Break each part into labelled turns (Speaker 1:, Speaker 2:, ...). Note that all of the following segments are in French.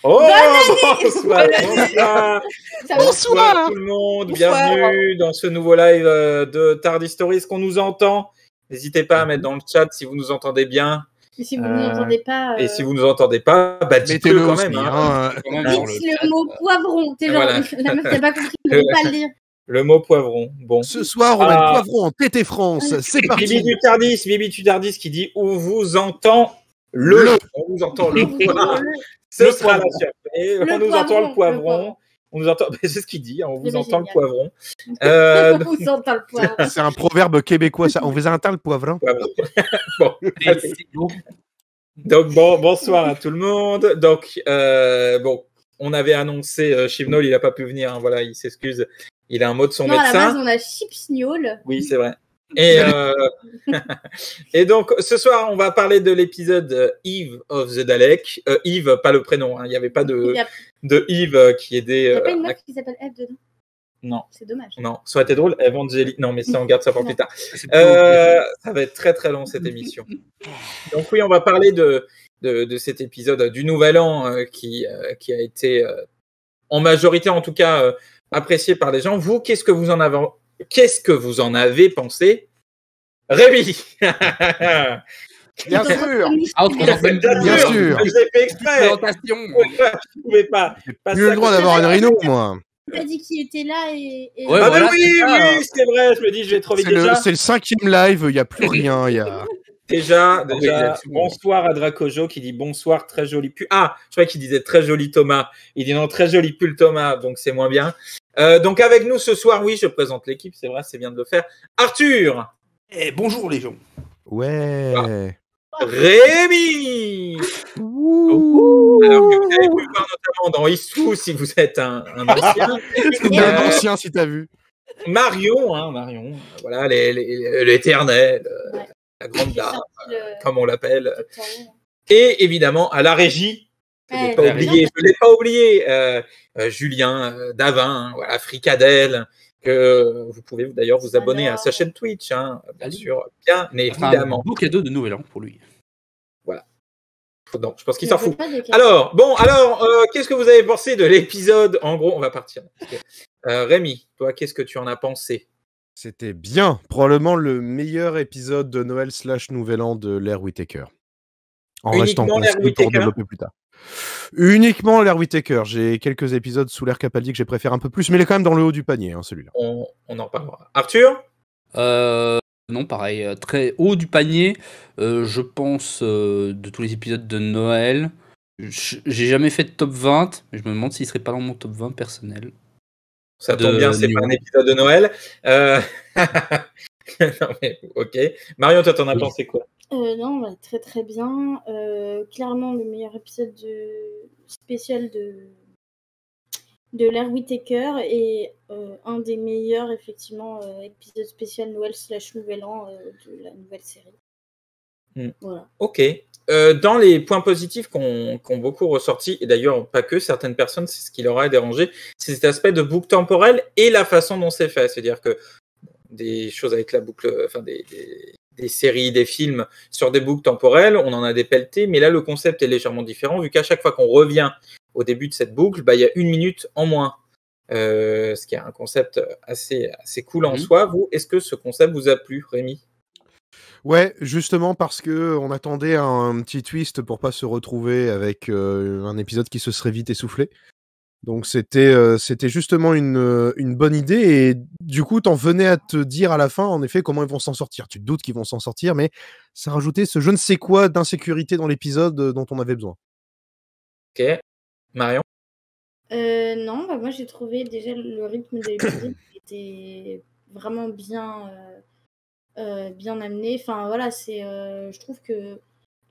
Speaker 1: Oh,
Speaker 2: bonsoir,
Speaker 1: bonsoir tout le monde, bienvenue dans ce nouveau live de Tardy Stories. Est-ce qu'on nous entend? N'hésitez pas à mettre dans le chat si vous nous entendez bien.
Speaker 3: Et si vous ne nous entendez pas...
Speaker 1: Et si vous ne nous entendez pas, dites-le quand même.
Speaker 3: Le mot poivron, t'es genre,
Speaker 1: Voilà.
Speaker 3: la meuf n'a pas compris, on ne peut pas le dire.
Speaker 1: Le mot poivron, bon.
Speaker 2: Ce soir, on met le poivron en TT France, c'est parti.
Speaker 1: Bibi du Tardis qui dit « On vous entend On vous entend le poivron. Ce sera la surprise. On nous entend le poivron. On nous entend, c'est ce qu'il dit, on vous entend le poivron.
Speaker 3: On vous entend le poivron.
Speaker 2: C'est un proverbe québécois, ça. On vous entend le poivron.
Speaker 1: Donc, bonsoir à tout le monde. Donc, on avait annoncé, Chivnol, il n'a pas pu venir, hein, voilà, il s'excuse. Il a un mot de son médecin.
Speaker 3: À la base, on a Chipsniol.
Speaker 1: Oui, c'est vrai. Et donc, ce soir, on va parler de l'épisode Eve of the Dalek. Eve, pas le prénom, hein. Il n'y avait pas de Eve qui aidait.
Speaker 3: Il n'y a pas une meuf qui s'appelle Eve dedans?
Speaker 1: Non.
Speaker 3: C'est dommage.
Speaker 1: Non, ça aurait été drôle. Evangélie. Non, mais ça, on garde ça pour plus tard. Ça va être très, très long, cette émission. Donc, oui, on va parler de cet épisode du Nouvel An qui a été, en majorité, en tout cas, apprécié par les gens. Vous, qu'est-ce que vous en avez pensé? Rémi?
Speaker 2: Bien sûr.
Speaker 1: Bien sûr. Je l'ai fait exprès. Je pouvais pas.
Speaker 2: J'ai eu le droit d'avoir une rhino, moi.
Speaker 3: Tu as dit qu'il était là et...
Speaker 1: Ouais, oui, c'est vrai. Je me dis, je vais trop vite déjà.
Speaker 2: C'est le 5e live, il n'y a plus rien.
Speaker 1: Déjà, bonsoir à Dracojo qui dit bonsoir, très joli pull. Ah, je croyais qu'il disait très joli Thomas. Il dit non, très joli pull Thomas, donc c'est moins bien. Donc avec nous ce soir, oui, je présente l'équipe, c'est vrai, c'est bien de le faire. Arthur.
Speaker 4: Bonjour les gens.
Speaker 2: Ouais.
Speaker 1: Rémi. Alors que vous avez pu voir notamment dans Issou si vous êtes un ancien.
Speaker 2: C'est un ancien si t'as vu.
Speaker 1: Marion, voilà, l'éternel, la grande dame, comme on l'appelle. Et évidemment à la régie. Je ne l'ai pas oublié, Julien Davin, voilà, Fricadelle, que vous pouvez d'ailleurs vous abonner à sa chaîne Twitch, hein, bien sûr, bien évidemment.
Speaker 4: Un beau cadeau de Nouvel An pour lui.
Speaker 1: Voilà. Donc, je pense qu'il s'en fout. Alors, qu'est-ce que vous avez pensé de l'épisode? En gros, on va partir. Rémi, toi, qu'est-ce que tu en as pensé?
Speaker 2: C'était bien, probablement le meilleur épisode de Noël / Nouvel An de l'ère Whittaker. En restant conscrit pour développer plus tard. Uniquement l'ère Whittaker. J'ai quelques épisodes sous l'ère Capaldi que j'ai préféré un peu plus, mais il est quand même dans le haut du panier, hein, celui-là.
Speaker 1: On en parlera. Arthur?
Speaker 4: Non, pareil, très haut du panier. Je pense de tous les épisodes de Noël. J'ai jamais fait de top 20, mais je me demande s'il serait pas dans mon top 20 personnel.
Speaker 1: Ça tombe bien, c'est pas un épisode de Noël. Non, mais, ok. Marion, toi, t'en as pensé quoi?
Speaker 3: Non, très très bien. Clairement, le meilleur épisode spécial de l'ère Whittaker et un des meilleurs, effectivement, épisodes spécial Noël / Nouvel An de la nouvelle série. Voilà.
Speaker 1: Ok. Dans les points positifs qu'on beaucoup ressorti, et d'ailleurs pas que, certaines personnes, c'est ce qui leur a dérangé, c'est cet aspect de boucle temporelle et la façon dont c'est fait. C'est-à-dire que des choses avec la boucle, enfin des séries, des films sur des boucles temporelles, on en a des pelletés, mais là le concept est légèrement différent, vu qu'à chaque fois qu'on revient au début de cette boucle, il y a 1 minute en moins. Ce qui est un concept assez cool en soi. Vous, est-ce que ce concept vous a plu, Rémi?
Speaker 2: Ouais, justement parce que on attendait un petit twist pour pas se retrouver avec un épisode qui se serait vite essoufflé. Donc c'était justement une bonne idée et du coup t'en venais à te dire à la fin en effet comment ils vont s'en sortir. Tu te doutes qu'ils vont s'en sortir, mais ça rajoutait ce je ne sais quoi d'insécurité dans l'épisode dont on avait besoin.
Speaker 1: Ok, Marion?
Speaker 3: Non, moi j'ai trouvé déjà le rythme de l'épisode était vraiment bien amené. Enfin voilà, je trouve que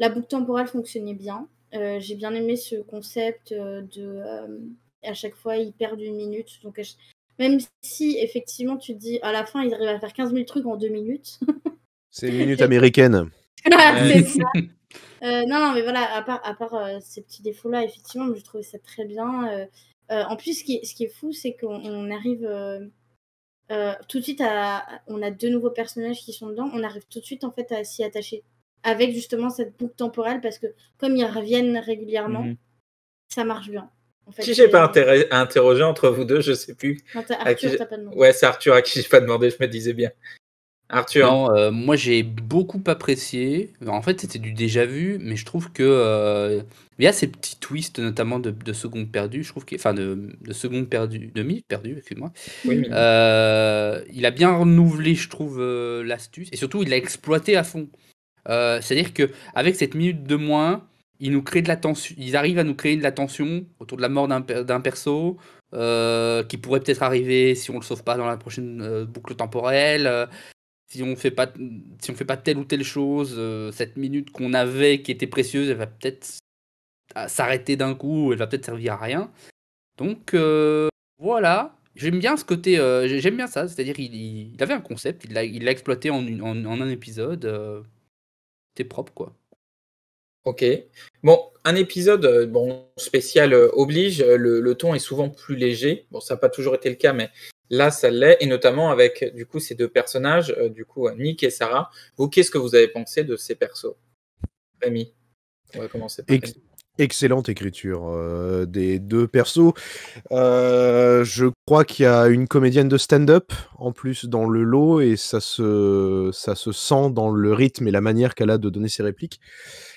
Speaker 3: la boucle temporelle fonctionnait bien. J'ai bien aimé ce concept à chaque fois il perd 1 minute. Donc même si effectivement tu te dis à la fin ils arrivent à faire 15 000 trucs en 2 minutes.
Speaker 2: C'est une minute américaine.
Speaker 3: C'est ça. Non, mais voilà, à part ces petits défauts-là, effectivement, je trouvais ça très bien. En plus, ce qui est fou, c'est qu'on arrive tout de suite on a 2 nouveaux personnages qui sont dedans, on arrive tout de suite en fait à s'y attacher avec justement cette boucle temporelle parce que comme ils reviennent régulièrement, ça marche bien. En fait,
Speaker 1: Qui j'ai pas interrogé entre vous deux, je sais plus.
Speaker 3: Non,
Speaker 1: À qui
Speaker 3: Arthur,
Speaker 1: j'ai-
Speaker 3: t'as pas demandé.
Speaker 1: Ouais, c'est Arthur à qui j'ai pas demandé, je me disais bien. Arthur.
Speaker 4: Non, moi j'ai beaucoup apprécié. En fait, c'était du déjà vu, mais je trouve que il y a ces petits twists, notamment de secondes perdues. Je trouve enfin de secondes perdues, de minutes perdues, excuse-moi.
Speaker 1: Oui, mais
Speaker 4: Il a bien renouvelé, je trouve, l'astuce, et surtout il l'a exploité à fond. C'est-à-dire que avec cette minute de moins, ils nous créent de la tension. Ils arrivent à nous créer de la tension autour de la mort d'un perso qui pourrait peut-être arriver si on le sauve pas dans la prochaine boucle temporelle. Si on fait pas telle ou telle chose, cette minute qu'on avait qui était précieuse, elle va peut-être s'arrêter d'un coup, elle va peut-être servir à rien. Donc voilà, j'aime bien ce côté, j'aime bien ça, c'est-à-dire il avait un concept, il l'a exploité en un épisode, c'était propre quoi.
Speaker 1: Ok. Bon, un épisode spécial oblige, le ton est souvent plus léger. Bon, ça n'a pas toujours été le cas, mais là, ça l'est, et notamment avec du coup ces deux personnages, Nick et Sarah. Vous, qu'est-ce que vous avez pensé de ces persos? Rémi, on va commencer par Rémi.
Speaker 2: Excellente écriture des deux persos. Je crois qu'il y a une comédienne de stand-up en plus dans le lot, et ça se sent dans le rythme et la manière qu'elle a de donner ses répliques.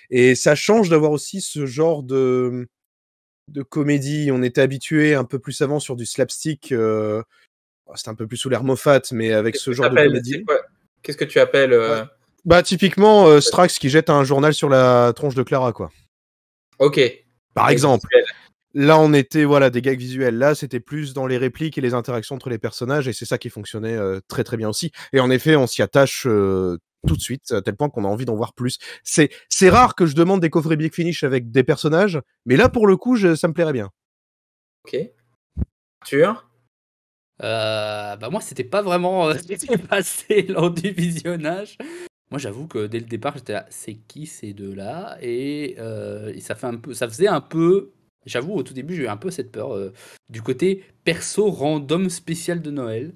Speaker 2: Et ça change d'avoir aussi ce genre de comédie. On était habitué un peu plus avant sur du slapstick. C'était un peu plus sous l'air Moffat, mais avec ce genre de comédie.
Speaker 1: Qu'est-ce que tu appelles
Speaker 2: Bah, typiquement, Strax qui jette un journal sur la tronche de Clara, quoi.
Speaker 1: Ok.
Speaker 2: Par exemple. Là, on était des gags visuels. Là, c'était plus dans les répliques et les interactions entre les personnages, et c'est ça qui fonctionnait très très bien aussi. Et en effet, on s'y attache tout de suite, à tel point qu'on a envie d'en voir plus. C'est rare que je demande des coffrets Big Finish avec des personnages, mais là, pour le coup, ça me plairait bien.
Speaker 1: Ok. Arthur?
Speaker 4: Bah moi, c'était pas vraiment ce qui s'est passé lors du visionnage. Moi, j'avoue que dès le départ, j'étais là, c'est qui ces deux-là? Et ça faisait un peu. J'avoue, au tout début, j'ai eu un peu cette peur du côté perso random spécial de Noël.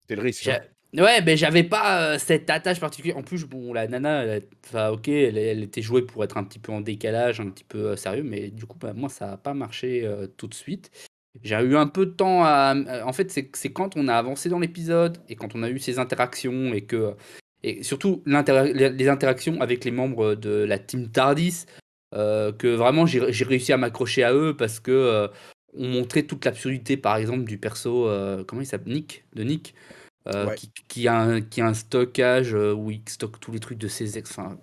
Speaker 2: C'est le risque. Hein.
Speaker 4: Ouais, mais j'avais pas cette attache particulière. En plus, bon, la nana, elle était jouée pour être un petit peu en décalage, un petit peu sérieux, mais du coup, bah, moi, ça a pas marché tout de suite. J'ai eu un peu de temps en fait, c'est quand on a avancé dans l'épisode et quand on a eu ces interactions et surtout les interactions avec les membres de la team TARDIS que vraiment j'ai réussi à m'accrocher à eux parce que on montrait toute l'absurdité, par exemple, du perso, comment il s'appelle, Nick,
Speaker 2: Ouais.
Speaker 4: qui a un stockage où il stocke tous les trucs de ses ex. Enfin,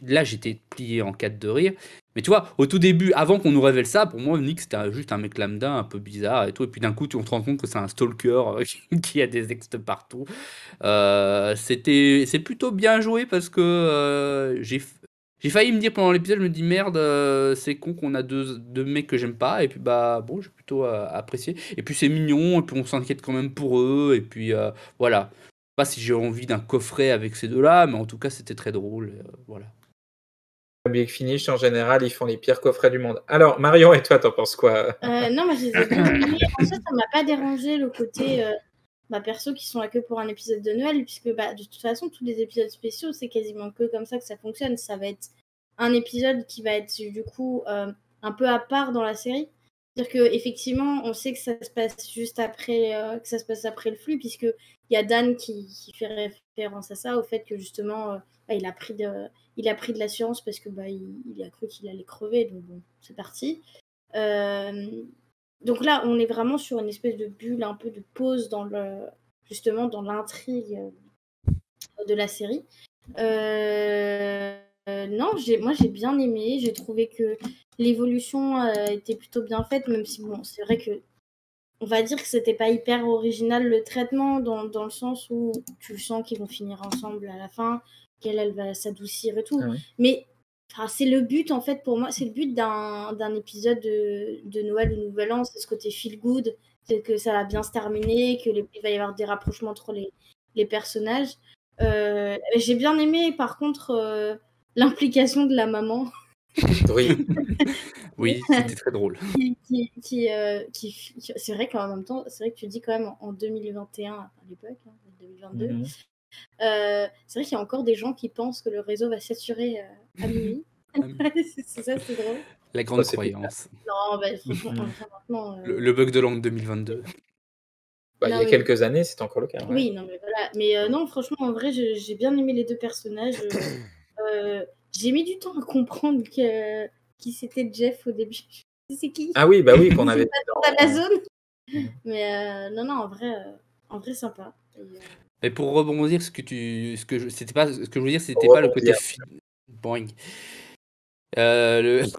Speaker 4: là, j'étais plié en quatre de rire. Mais tu vois, au tout début, avant qu'on nous révèle ça, pour moi, Nick, c'était juste un mec lambda, un peu bizarre et tout. Et puis d'un coup, on te rend compte que c'est un stalker qui a des ex partout. C'est plutôt bien joué parce que j'ai failli me dire pendant l'épisode, je me dis merde, c'est con qu'on a deux mecs que j'aime pas. Et puis bah bon, j'ai plutôt apprécié. Et puis c'est mignon, et puis on s'inquiète quand même pour eux. Et puis voilà. Je sais pas si j'ai envie d'un coffret avec ces deux-là, mais en tout cas c'était très drôle. Voilà.
Speaker 1: Big Finish, en général, ils font les pires coffrets du monde. Alors, Marion, et toi, t'en penses quoi?
Speaker 3: Non, moi je les ai bien aimés. En fait, ça m'a pas dérangé le côté perso qui sont là que pour un épisode de Noël, puisque de toute façon, tous les épisodes spéciaux, c'est quasiment que comme ça que ça fonctionne. Ça va être un épisode qui va être du coup un peu à part dans la série. C'est-à-dire qu'effectivement, on sait que ça se passe juste après, que ça se passe après le flux, puisqu'il y a Dan qui fait référence à ça, au fait que justement, il a pris de l'assurance parce que il a cru qu'il allait crever, donc bon, c'est parti. Donc là, on est vraiment sur une espèce de bulle, un peu de pause justement dans l'intrigue de la série. Non, moi j'ai bien aimé. J'ai trouvé que l'évolution était plutôt bien faite, même si bon, c'est vrai que on va dire que c'était pas hyper original le traitement, dans le sens où tu sens qu'ils vont finir ensemble à la fin, qu'elle va s'adoucir et tout.
Speaker 1: Ah oui.
Speaker 3: Mais c'est le but, en fait, pour moi, c'est le but d'un épisode de Noël ou Nouvel An, c'est ce côté feel good, c'est que ça va bien se terminer, qu'il va y avoir des rapprochements entre les personnages. J'ai bien aimé, par contre, l'implication de la maman.
Speaker 1: Oui.
Speaker 4: Oui, c'était très drôle.
Speaker 3: C'est vrai qu'en même temps, c'est vrai que tu dis quand même en 2021, à l'époque, 2022, c'est vrai qu'il y a encore des gens qui pensent que le réseau va saturer à minuit. C'est ça, c'est drôle.
Speaker 4: La grande
Speaker 1: c'est plus
Speaker 4: croyance.
Speaker 3: Non, bah, franchement, enfin, maintenant.
Speaker 4: Le bug de l'an 2022.
Speaker 1: Bah, il y
Speaker 3: Non,
Speaker 1: a
Speaker 3: mais-
Speaker 1: quelques années, c'était encore le cas. Ouais.
Speaker 3: Oui, non, mais voilà. Mais non, franchement, en vrai, j'ai bien aimé les deux personnages. J'ai mis du temps à comprendre qui c'était Jeff au début. C'est qui?
Speaker 1: Ah oui, bah oui, qu'on
Speaker 3: C'est
Speaker 1: avait.
Speaker 3: pas d'Amazon.
Speaker 1: Mhm.
Speaker 3: Mais non, en vrai, sympa.
Speaker 4: Et pour rebondir, c'était pas ce que je voulais dire, c'était
Speaker 1: Pour
Speaker 4: pas le côté
Speaker 1: rebondir.
Speaker 4: boing. Ce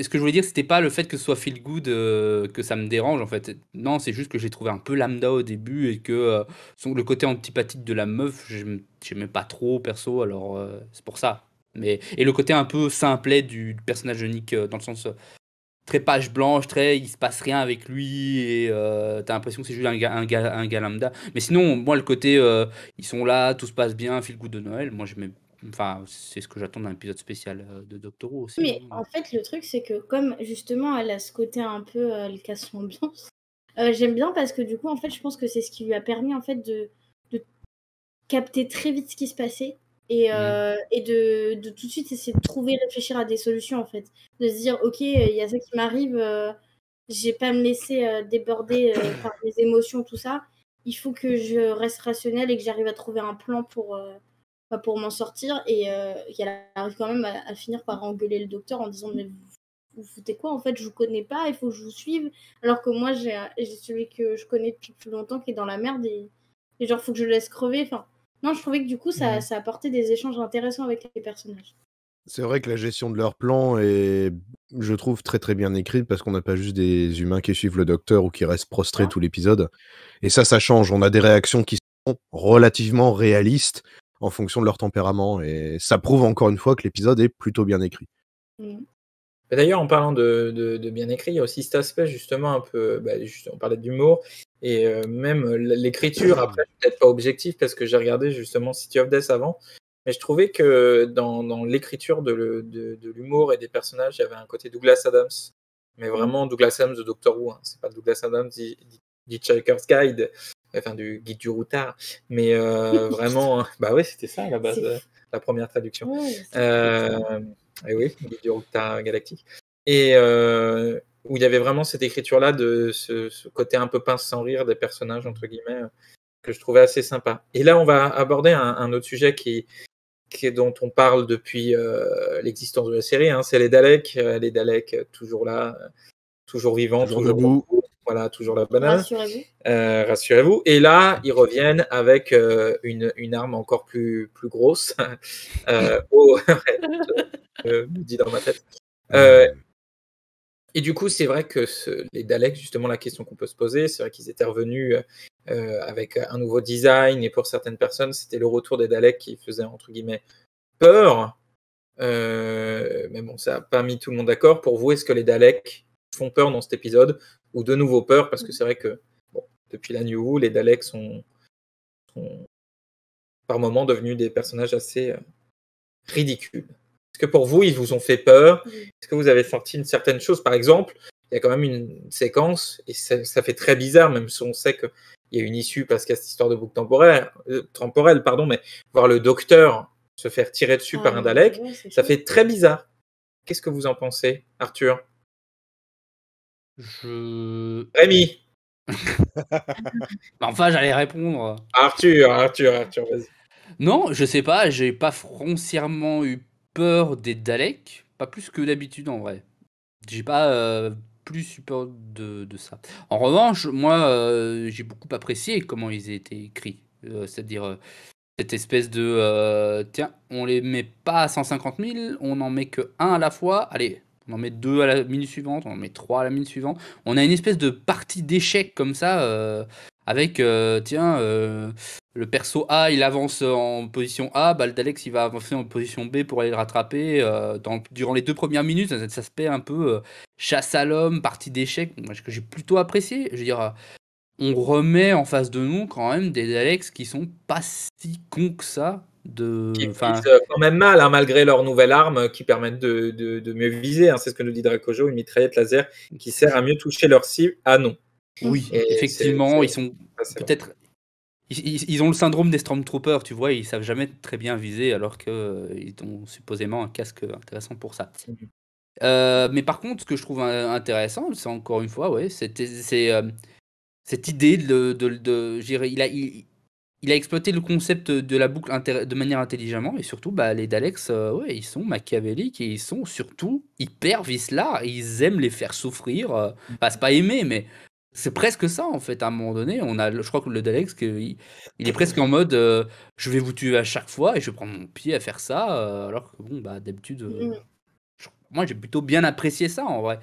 Speaker 4: que je voulais dire, c'était pas le fait que ce soit feel good que ça me dérange en fait. Non, c'est juste que j'ai trouvé un peu lambda au début et que le côté antipathique de la meuf, j'aimais pas trop perso, alors c'est pour ça. Et le côté un peu simplet du personnage de Nick, dans le sens très page blanche, il se passe rien avec lui et t'as l'impression que c'est juste un gars lambda. Mais sinon, moi, le côté ils sont là, tout se passe bien, feel good de Noël, moi j'aimais. Enfin, c'est ce que j'attends d'un épisode spécial de Doctor Who aussi.
Speaker 3: Mais en fait, le truc, c'est que comme justement, elle a ce côté un peu, elle casse l'ambiance, j'aime bien parce que du coup, en fait, je pense que c'est ce qui lui a permis en fait de capter très vite ce qui se passait et de tout de suite essayer de trouver, réfléchir à des solutions en fait. De se dire, ok, il y a ça qui m'arrive, j'ai pas à me laisser déborder par mes émotions, tout ça. Il faut que je reste rationnelle et que j'arrive à trouver un plan pour m'en sortir. Et qu'elle arrive quand même à finir par engueuler le docteur en disant, mais vous foutez quoi en fait, je vous connais pas, il faut que je vous suive. Alors que moi, j'ai celui que je connais depuis plus longtemps qui est dans la merde et genre, faut que je le laisse crever. Enfin, non, je trouvais que du coup, ça apportait des échanges intéressants avec les personnages.
Speaker 2: C'est vrai que la gestion de leur plan est, je trouve, très très bien écrite parce qu'on n'a pas juste des humains qui suivent le docteur ou qui restent prostrés tout l'épisode. Et ça change. On a des réactions qui sont relativement réalistes en fonction de leur tempérament. Et ça prouve encore une fois que l'épisode est plutôt bien écrit.
Speaker 1: Et d'ailleurs, en parlant de bien écrit, il y a aussi cet aspect justement un peu, on parlait d'humour, et même l'écriture, après, peut-être pas objectif, parce que j'ai regardé justement City of Death avant, mais je trouvais que dans l'écriture de l'humour et des personnages, il y avait un côté Douglas Adams, mais vraiment Douglas Adams de Doctor Who, hein. C'est pas Douglas Adams d'Hitchhiker's Guide, enfin du Guide du Routard, mais vraiment, bah oui, c'était ça à la base, la première traduction. Et oui, Guide du Routard galactique. Et où il y avait vraiment cette écriture-là de ce côté un peu pince sans rire des personnages, entre guillemets, que je trouvais assez sympa. Et là, on va aborder un autre sujet dont on parle depuis l'existence de la série, hein, c'est les Daleks. Les Daleks, toujours là, toujours vivants,
Speaker 2: Toujours debout.
Speaker 1: Voilà, toujours la banane.
Speaker 3: Rassurez-vous.
Speaker 1: Rassurez-vous. Et là, ils reviennent avec une arme encore plus grosse. Dit dans ma tête. Et du coup, c'est vrai que les Daleks, justement, la question qu'on peut se poser, c'est vrai qu'ils étaient revenus avec un nouveau design, et pour certaines personnes, c'était le retour des Daleks qui faisait, entre guillemets, peur. Mais bon, ça n'a pas mis tout le monde d'accord. Pour vous, est-ce que les Daleks font peur dans cet épisode, ou de nouveau peur? Parce que c'est vrai que depuis la New Who, les Daleks sont par moments devenus des personnages assez ridicules. Est-ce que pour vous, ils vous ont fait peur? Est-ce que vous avez senti une certaine chose? Par exemple, il y a quand même une séquence, et ça fait très bizarre, même si on sait qu'il y a une issue parce qu'il y a cette histoire de boucle temporelle, mais voir le docteur se faire tirer dessus par un Dalek, ça fait très bizarre. Qu'est-ce que vous en pensez, Arthur? Rémi.
Speaker 4: Enfin, j'allais répondre.
Speaker 1: Arthur, vas-y.
Speaker 4: Non, je sais pas, j'ai pas foncièrement eu peur des Daleks, pas plus que d'habitude en vrai. J'ai pas plus eu peur de ça. En revanche, moi, j'ai beaucoup apprécié comment ils étaient écrits. C'est-à-dire cette espèce de tiens, on les met pas à 150 000, on en met que un à la fois. Allez, on en met 2 à la minute suivante, on en met 3 à la minute suivante. On a une espèce de partie d'échecs comme ça, avec le perso A, il avance en position A, bah, le Daleks il va avancer en position B pour aller le rattraper. Durant les 2 premières minutes, ça se fait un peu chasse à l'homme, partie d'échecs, moi, que j'ai plutôt apprécié. Je veux dire, on remet en face de nous quand même des Daleks qui sont pas si cons que ça.
Speaker 1: Qui visent quand même mal, hein, malgré leur nouvelle arme qui permettent de mieux viser. Hein, c'est ce que nous dit Dracojo, une mitraillette laser qui sert à mieux toucher leur cible. Ah non.
Speaker 4: Oui, effectivement, ils sont peut-être. Ils ont le syndrome des Stormtroopers, tu vois, ils savent jamais très bien viser alors qu'ils ont supposément un casque intéressant pour ça. Mais par contre, ce que je trouve intéressant, c'est encore une fois, ouais, c'est cette idée je dirais, il a exploité le concept de la boucle de manière intelligemment, et surtout, bah, les Daleks, ouais, ils sont machiavéliques et ils sont surtout hyper vicelards. Ils aiment les faire souffrir. Enfin, c'est pas aimer, mais c'est presque ça en fait. À un moment donné, je crois que le Daleks, il est presque en mode, je vais vous tuer à chaque fois et je vais prendre mon pied à faire ça, alors que bon, bah, d'habitude,
Speaker 3: Mm.
Speaker 4: moi j'ai plutôt bien apprécié ça en vrai.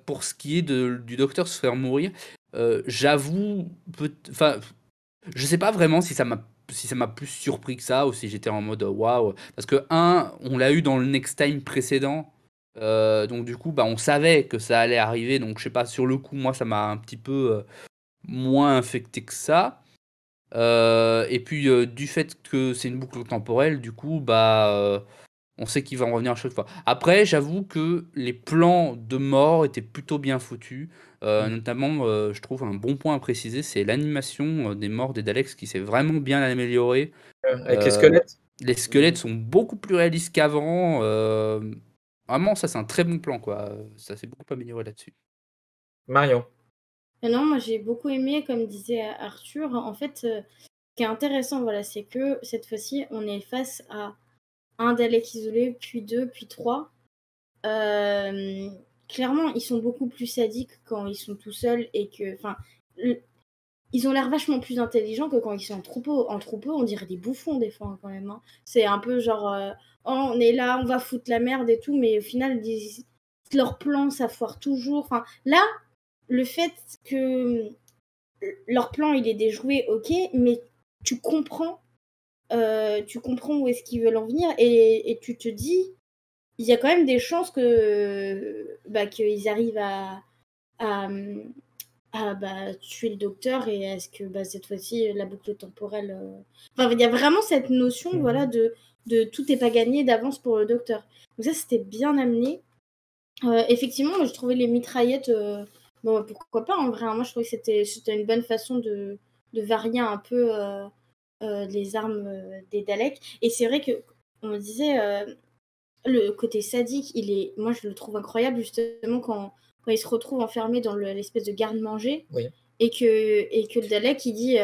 Speaker 4: Pour ce qui est du docteur se faire mourir, j'avoue, enfin, je sais pas vraiment si ça m'a plus surpris que ça ou si j'étais en mode waouh. Parce que, on l'a eu dans le Next Time précédent. Donc, du coup, bah, on savait que ça allait arriver. Donc, je sais pas, sur le coup, moi, ça m'a un petit peu moins infecté que ça. Et puis, du fait que c'est une boucle temporelle, du coup, bah. On sait qu'il va en revenir à chaque fois. Après, j'avoue que les plans de mort étaient plutôt bien foutus. Notamment, je trouve un bon point à préciser, c'est l'animation des morts des Daleks qui s'est vraiment bien améliorée.
Speaker 1: Avec les
Speaker 4: Euh,
Speaker 1: squelettes.
Speaker 4: les squelettes sont beaucoup plus réalistes qu'avant. Vraiment, ça c'est un très bon plan, quoi. Ça s'est beaucoup amélioré là-dessus.
Speaker 1: Marion.
Speaker 3: Et non, moi j'ai beaucoup aimé, comme disait Arthur. En fait, ce qui est intéressant, voilà, c'est que cette fois-ci, on est face à un Dalek isolé, puis deux, puis trois. Clairement, ils sont beaucoup plus sadiques quand ils sont tout seuls et que, enfin, ils ont l'air vachement plus intelligents que quand ils sont en troupeau. En troupeau, on dirait des bouffons des fois, hein, quand même. Hein. C'est un peu genre, oh, on est là, on va foutre la merde et tout, mais au final, leur plan, ça foire toujours. Enfin, là, le fait que leur plan, il est déjoué, ok, mais tu comprends où est-ce qu'ils veulent en venir et tu te dis, il y a quand même des chances qu'ils arrivent à, tuer le docteur et est-ce que cette fois-ci la boucle temporelle. Enfin, il y a vraiment cette notion voilà, de tout n'est pas gagné d'avance pour le docteur. Donc ça, c'était bien amené. Effectivement, je trouvais les mitraillettes. Bon, pourquoi pas en vrai. Hein. Moi, je trouvais que c'était une bonne façon de varier un peu les armes des Daleks. Et c'est vrai que on me disait le côté sadique, moi je le trouve incroyable justement quand il se retrouve enfermé dans l'espèce de garde-manger
Speaker 1: Oui.
Speaker 3: et que le Dalek il dit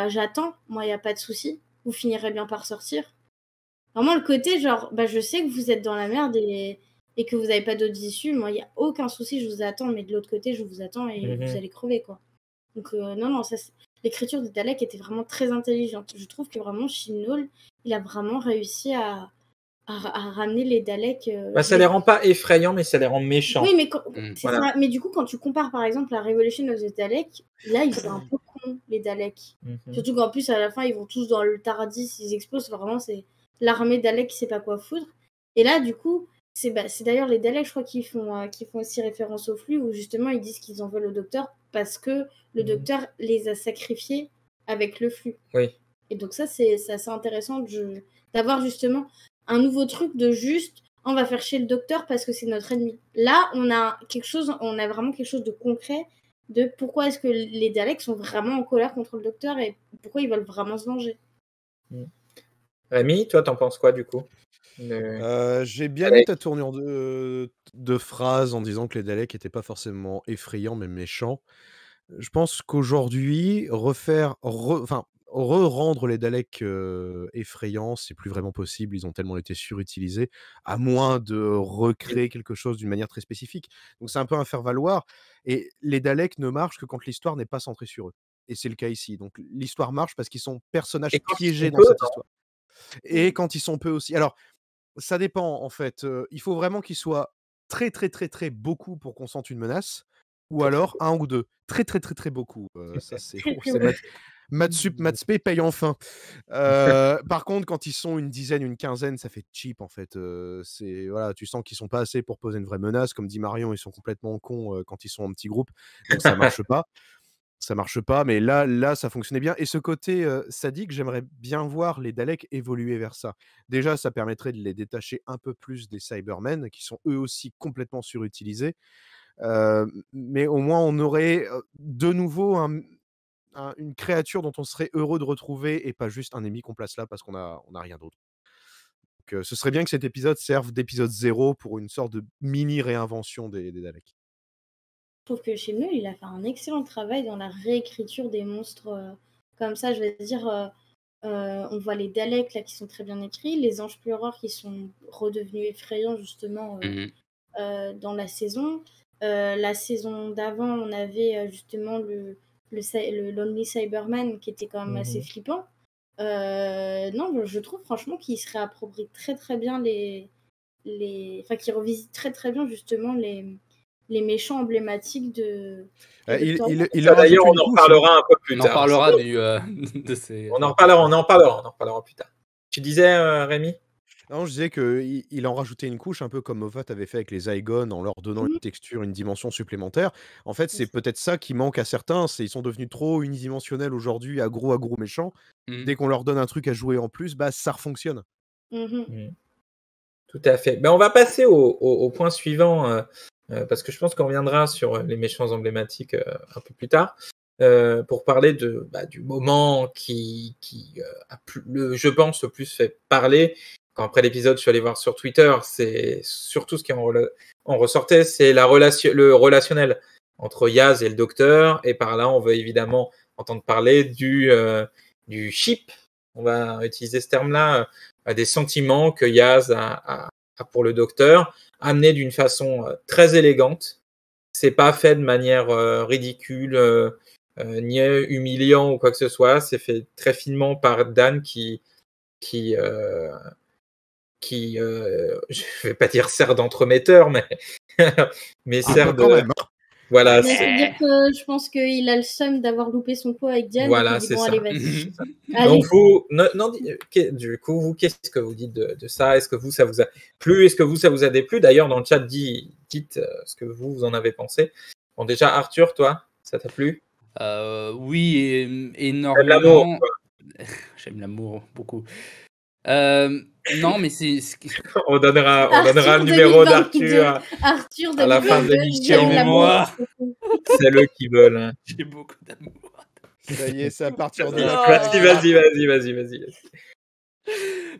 Speaker 3: j'attends, moi il n'y a pas de souci, vous finirez bien par sortir. Vraiment le côté genre je sais que vous êtes dans la merde et que vous n'avez pas d'autres issues, moi il n'y a aucun souci, je vous attends, mais de l'autre côté je vous attends et vous allez crever quoi. Donc non, ça l'écriture de Dalek était vraiment très intelligente. Je trouve que vraiment Chibnall, il a vraiment réussi à ramener les Daleks.
Speaker 1: Ça les rend pas effrayants, mais ça les rend méchants.
Speaker 3: Oui, mais c'est ça. Mais du coup, quand tu compares par exemple la Revolution of the Daleks, là ils sont un peu cons, les Daleks. Surtout qu'en plus, à la fin, ils vont tous dans le Tardis, ils explosent. Vraiment, c'est l'armée Dalek qui sait pas quoi foutre. Et là, du coup, c'est d'ailleurs les Daleks, je crois, qui font aussi référence au flux, où justement ils disent qu'ils en veulent au docteur parce que le docteur les a sacrifiés avec le flux.
Speaker 1: Oui.
Speaker 3: Et donc ça, c'est assez intéressant d'avoir justement un nouveau truc de juste on va faire chier le docteur parce que c'est notre ennemi. Là, on a vraiment quelque chose de concret de pourquoi est-ce que les Daleks sont vraiment en colère contre le docteur et pourquoi ils veulent vraiment se venger.
Speaker 1: Rémi, toi, t'en penses quoi du coup
Speaker 2: J'ai bien aimé ta tournure de phrase en disant que les Daleks n'étaient pas forcément effrayants mais méchants. Je pense qu'aujourd'hui, rendre les Daleks effrayants, c'est plus vraiment possible. Ils ont tellement été surutilisés, à moins de recréer quelque chose d'une manière très spécifique. Donc c'est un peu un faire-valoir. Et les Daleks ne marchent que quand l'histoire n'est pas centrée sur eux. Et c'est le cas ici. Donc l'histoire marche parce qu'ils sont personnages piégés dans cette histoire. Et quand ils sont peu aussi. Alors, ça dépend en fait. Il faut vraiment qu'ils soient très, très, très, très beaucoup pour qu'on sente une menace. Ou alors un ou deux. Très, très, très, très beaucoup. Ça, c'est Mathsp paye enfin. Par contre, quand ils sont une dizaine, une quinzaine, ça fait cheap en fait. Voilà, tu sens qu'ils sont pas assez pour poser une vraie menace. Comme dit Marion, ils sont complètement cons quand ils sont en petit groupe. Donc ça marche pas. Ça marche pas, mais là, ça fonctionnait bien. Et ce côté sadique, j'aimerais bien voir les Daleks évoluer vers ça. Déjà, ça permettrait de les détacher un peu plus des Cybermen, qui sont eux aussi complètement surutilisés. Mais au moins, on aurait de nouveau une créature dont on serait heureux de retrouver et pas juste un ennemi qu'on place là parce qu'on a rien d'autre. Donc, ce serait bien que cet épisode serve d'épisode 0 pour une sorte de mini réinvention des Daleks.
Speaker 3: Je trouve que Chibnall, il a fait un excellent travail dans la réécriture des monstres comme ça. Je vais dire, on voit les Daleks là qui sont très bien écrits, les anges pleureurs qui sont redevenus effrayants justement dans la saison. La saison d'avant, on avait justement le Lonely Cyberman qui était quand même assez flippant. Non, je trouve franchement qu'il se réapproprie très très bien enfin, qu'il revisite très très bien justement les méchants emblématiques de
Speaker 2: Il
Speaker 1: Ça, d'ailleurs, on en
Speaker 2: couche,
Speaker 1: reparlera un peu plus
Speaker 4: On en
Speaker 1: tard.
Speaker 4: parlera de ces.
Speaker 1: On en reparlera plus tard. Tu disais, Rémi?
Speaker 2: Non, je disais qu'il en rajoutait une couche, un peu comme Moffat avait fait avec les Zygones, en leur donnant une texture, une dimension supplémentaire. En fait, c'est peut-être ça qui manque à certains. Ils sont devenus trop unidimensionnels aujourd'hui, aggro méchants. Dès qu'on leur donne un truc à jouer en plus, bah ça refonctionne.
Speaker 1: Tout à fait. Ben, on va passer au point suivant, parce que je pense qu'on reviendra sur les méchants emblématiques un peu plus tard, pour parler du moment qui a je pense, le plus fait parler. Quand après l'épisode, je suis allé voir sur Twitter, c'est surtout ce qui en ressortait, c'est le relationnel entre Yaz et le docteur, et par là, on veut évidemment entendre parler du ship, on va utiliser ce terme-là, des sentiments que Yaz a pour le docteur, amenés d'une façon très élégante. C'est pas fait de manière ridicule, ni humiliant ou quoi que ce soit. C'est fait très finement par Dan qui je vais pas dire sert d'entremetteur, mais sert
Speaker 2: quand
Speaker 1: de.
Speaker 2: même.
Speaker 1: Voilà.
Speaker 3: C'est-à-dire que je pense qu'il a le seum d'avoir loupé son coup avec Diane.
Speaker 1: Voilà,
Speaker 3: et qu'il dit,
Speaker 1: c'est
Speaker 3: bon,
Speaker 1: ça.
Speaker 3: allez, vas-y.
Speaker 1: Donc vous, du coup, vous, qu'est-ce que vous dites de ça? Est-ce que vous, ça vous a plu? Est-ce que vous, ça vous a déplu? D'ailleurs, dans le chat, dites ce que vous en avez pensé. Bon, déjà, Arthur, toi, ça t'a plu?
Speaker 4: Oui, énormément.
Speaker 1: J'aime l'amour.
Speaker 4: J'aime l'amour beaucoup. Non, mais c'est.
Speaker 1: On donnera le numéro d'Arthur à la fin de l'émission. C'est eux qui veulent. Hein.
Speaker 4: J'ai beaucoup d'amour.
Speaker 2: Ça y est, c'est à partir de là.
Speaker 1: Vas-y.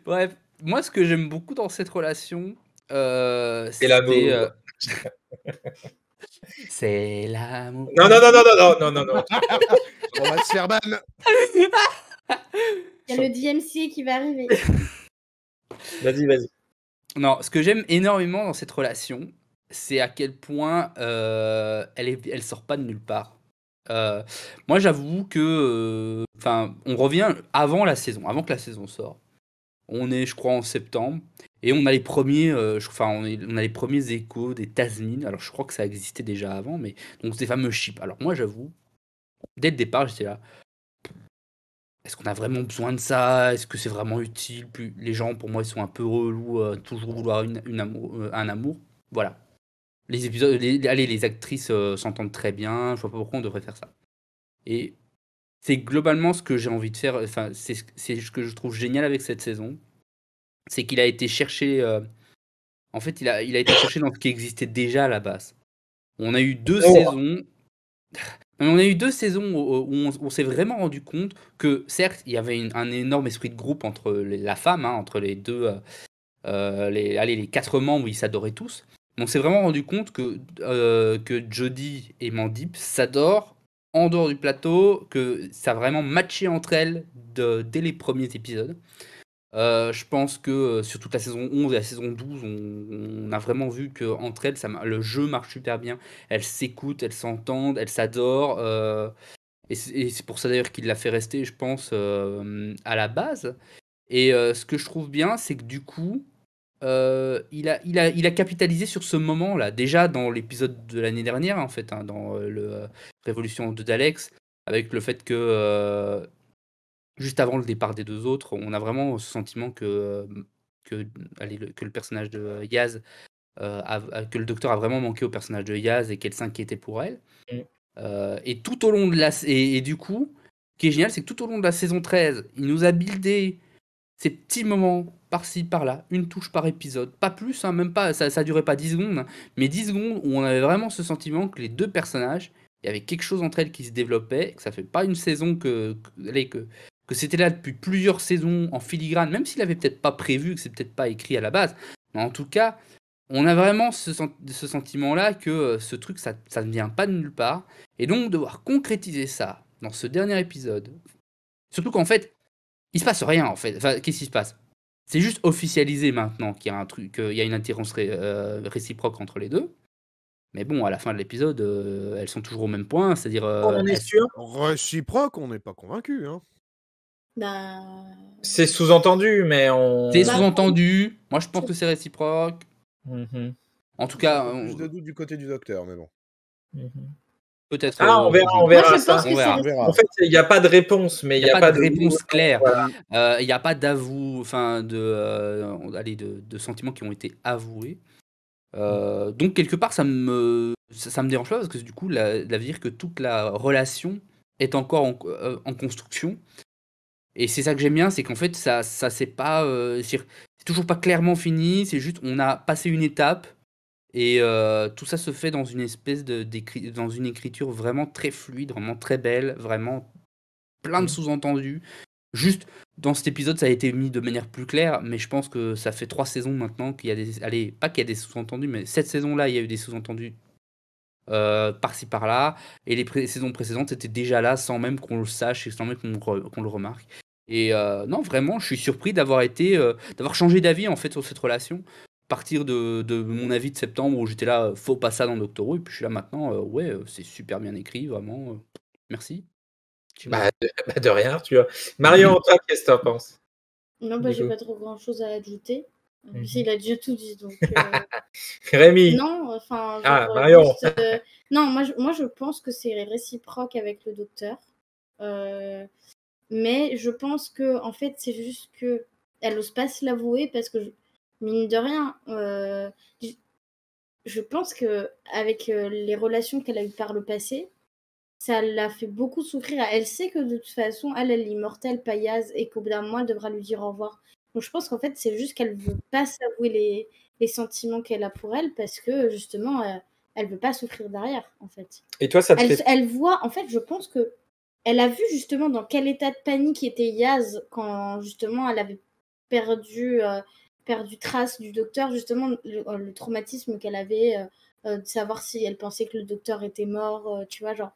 Speaker 4: Bref, moi, ce que j'aime beaucoup dans cette relation,
Speaker 1: c'est l'amour.
Speaker 4: C'est l'amour.
Speaker 1: Non.
Speaker 2: On va se faire ban.
Speaker 3: Il y a le DMC qui va arriver.
Speaker 1: Vas-y.
Speaker 4: Non, ce que j'aime énormément dans cette relation, c'est à quel point elle sort pas de nulle part. Moi, j'avoue que, on revient avant que la saison sorte. On est, je crois, en septembre, et on a les premiers, on a les premiers échos des Tasmin. Alors, je crois que ça existait déjà avant, mais donc ces fameux chips. Alors moi, j'avoue, dès le départ, j'étais là. Est-ce qu'on a vraiment besoin de ça? Est-ce que c'est vraiment utile? Puis les gens, pour moi, ils sont un peu relous, toujours vouloir un amour. Voilà. Les épisodes, les actrices s'entendent très bien. Je vois pas pourquoi on devrait faire ça. Et c'est globalement ce que j'ai envie de faire. Enfin, c'est ce que je trouve génial avec cette saison, c'est qu'il a été cherché. En fait, il a été cherché dans ce qui existait déjà à la base. On a eu deux saisons. On a eu 2 saisons où on s'est vraiment rendu compte que, certes, il y avait un énorme esprit de groupe entre la femme, entre les deux, les 4 membres, ils s'adoraient tous. Mais on s'est vraiment rendu compte que Jodie et Mandip s'adorent en dehors du plateau, que ça a vraiment matché entre elles dès les premiers épisodes. Je pense que sur toute la saison 11 et la saison 12, on a vraiment vu qu'entre elles, le jeu marche super bien. Elles s'écoutent, elles s'entendent, elles s'adorent. Et c'est pour ça d'ailleurs qu'il l'a fait rester, je pense, à la base. Et ce que je trouve bien, c'est que du coup, il a capitalisé sur ce moment-là. Déjà dans l'épisode de l'année dernière, en fait, dans le Révolution de Daleks, avec le fait que... juste avant le départ des 2 autres, on a vraiment ce sentiment que le personnage de Yaz, que le docteur a vraiment manqué au personnage de Yaz et qu'elle s'inquiétait pour elle. Et tout au long de et du coup, ce qui est génial, c'est que tout au long de la saison 13, il nous a buildé ces petits moments par-ci, par-là, une touche par épisode. Pas plus, même pas, ça durait pas 10 secondes, mais 10 secondes où on avait vraiment ce sentiment que les 2 personnages, il y avait quelque chose entre elles qui se développait, que ça fait pas une saison que que c'était là depuis plusieurs saisons en filigrane, même s'il avait peut-être pas prévu, que c'est peut-être pas écrit à la base. Mais en tout cas, on a vraiment ce sentiment-là que ce truc, ça ne vient pas de nulle part. Et donc, devoir concrétiser ça dans ce dernier épisode. Surtout qu'en fait, il se passe rien, en fait. Enfin, qu'est-ce qui se passe? C'est juste officialisé maintenant qu'il y a un truc, qu'il y a une attirance réciproque entre les deux. Mais bon, à la fin de l'épisode, elles sont toujours au même point, c'est-à-dire...
Speaker 1: On en est sûr.
Speaker 2: Réciproque, on n'est pas convaincu. Hein.
Speaker 3: Bah.
Speaker 1: C'est sous-entendu, mais on.
Speaker 4: C'est
Speaker 3: Bah,
Speaker 4: sous-entendu. Moi, je pense que c'est réciproque.
Speaker 1: Mhm,
Speaker 4: En tout cas,
Speaker 2: Plus de doute du côté du docteur, mais bon.
Speaker 1: mhm.
Speaker 4: peut-être...
Speaker 1: Ah, on
Speaker 3: Moi,
Speaker 1: verra
Speaker 3: je
Speaker 1: ça.
Speaker 3: pense que
Speaker 4: On verra.
Speaker 3: c'est
Speaker 2: On verra.
Speaker 1: En fait, il n'y a pas de réponse, mais
Speaker 4: Il n'y a pas de réponse claire.
Speaker 1: Voilà.
Speaker 4: Il n'y a pas d'avou, enfin, de sentiments qui ont été avoués. Donc, quelque part, ça me dérange pas parce que du coup, ça veut dire que toute la relation est encore en construction. Et c'est ça que j'aime bien, c'est qu'en fait, ça c'est pas. C'est toujours pas clairement fini, c'est juste on a passé une étape et tout ça se fait dans une espèce dans une écriture vraiment très fluide, vraiment très belle, vraiment plein de sous-entendus. Juste dans cet épisode, ça a été mis de manière plus claire, mais je pense que ça fait 3 saisons maintenant qu'il y a des. Allez, pas qu'il y a des sous-entendus, mais cette saison-là, il y a eu des sous-entendus par-ci par-là, et les saisons précédentes étaient déjà là sans même qu'on le sache et sans même qu'on le remarque. Et non, vraiment, je suis surpris d'avoir changé d'avis en fait sur cette relation. À partir de mon avis de septembre où j'étais là, faut pas ça dans Doctor Who, et puis je suis là maintenant, ouais, c'est super bien écrit, vraiment. Merci.
Speaker 1: De rien, tu vois. Marion, toi, qu'est-ce que tu en penses?
Speaker 3: Non, bah, j'ai pas trop grand-chose à ajouter. Il a déjà tout dit, donc...
Speaker 1: Rémi.
Speaker 3: Non, enfin...
Speaker 1: Marion.
Speaker 3: Non, moi, je pense que c'est réciproque avec le docteur. Mais je pense que, en fait, c'est juste que elle ose pas se l'avouer parce que, mine de rien, je pense que avec les relations qu'elle a eues par le passé, ça l'a fait beaucoup souffrir. Elle sait que de toute façon, elle est immortelle, Payaz, et qu'au bout d'un moment, elle devra lui dire au revoir. Donc je pense qu'en fait, c'est juste qu'elle veut pas s'avouer les sentiments qu'elle a pour elle parce que justement, elle veut pas souffrir derrière, en fait.
Speaker 1: Et toi, ça te fait...
Speaker 3: Elle voit, en fait, je pense que elle a vu justement dans quel état de panique était Yaz quand justement elle avait perdu trace du docteur, justement le traumatisme qu'elle avait de savoir si elle pensait que le docteur était mort, tu vois, genre.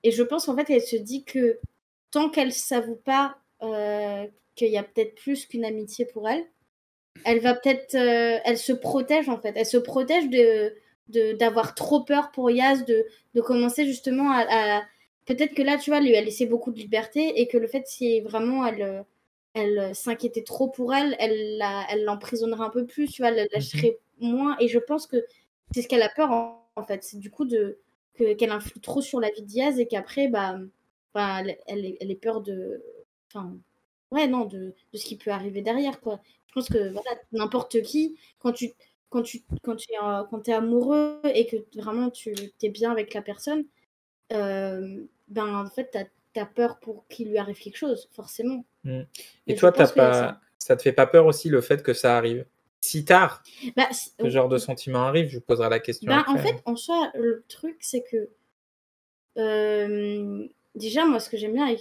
Speaker 3: Et je pense en fait elle se dit que tant qu'elle s'avoue pas qu'il y a peut-être plus qu'une amitié pour elle, elle va peut-être, elle se protège en fait, elle se protège d'avoir trop peur pour Yaz, de commencer justement à peut-être que là, tu vois, lui a laissé beaucoup de liberté et que le fait, si vraiment elle s'inquiétait trop pour elle, elle l'emprisonnerait un peu plus, tu vois, elle lâcherait moins. Et je pense que c'est ce qu'elle a peur, en fait. C'est du coup qu'elle influe trop sur la vie de Diaz et qu'après, elle ait peur de... Enfin, ouais, non, de ce qui peut arriver derrière, quoi. Je pense que, voilà, n'importe qui, quand tu es amoureux et que vraiment tu es bien avec la personne, en fait, t'as peur pour qu'il lui arrive quelque chose, forcément.
Speaker 1: Et toi, ça te fait pas peur aussi le fait que ça arrive si tard? Ce genre de sentiment arrive, je vous poserai la question après.
Speaker 3: En fait, en soi, le truc, c'est que déjà, moi, ce que j'aime bien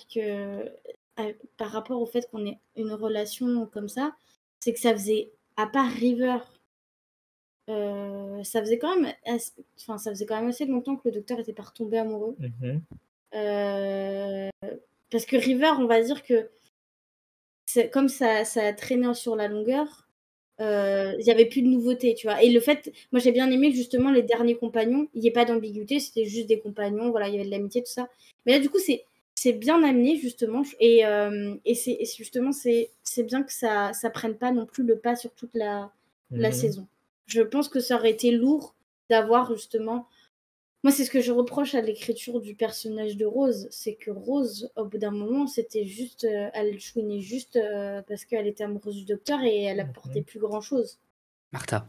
Speaker 3: par rapport au fait qu'on ait une relation comme ça, c'est que ça faisait, à part River, ça faisait quand même assez longtemps que le docteur était pas retombé amoureux. Parce que River, on va dire que comme ça a traîné sur la longueur, il n'y avait plus de nouveautés, tu vois. Et le fait, moi j'ai bien aimé que justement les derniers compagnons, il n'y ait pas d'ambiguïté, c'était juste des compagnons, voilà, il y avait de l'amitié, tout ça. Mais là, du coup, c'est bien amené, justement. Et justement, c'est bien que ça prenne pas non plus le pas sur toute la saison. Je pense que ça aurait été lourd d'avoir justement... Moi, c'est ce que je reproche à l'écriture du personnage de Rose, c'est que Rose, au bout d'un moment, c'était juste... elle chouinait juste parce qu'elle était amoureuse du docteur et elle apportait plus grand-chose.
Speaker 4: Martha.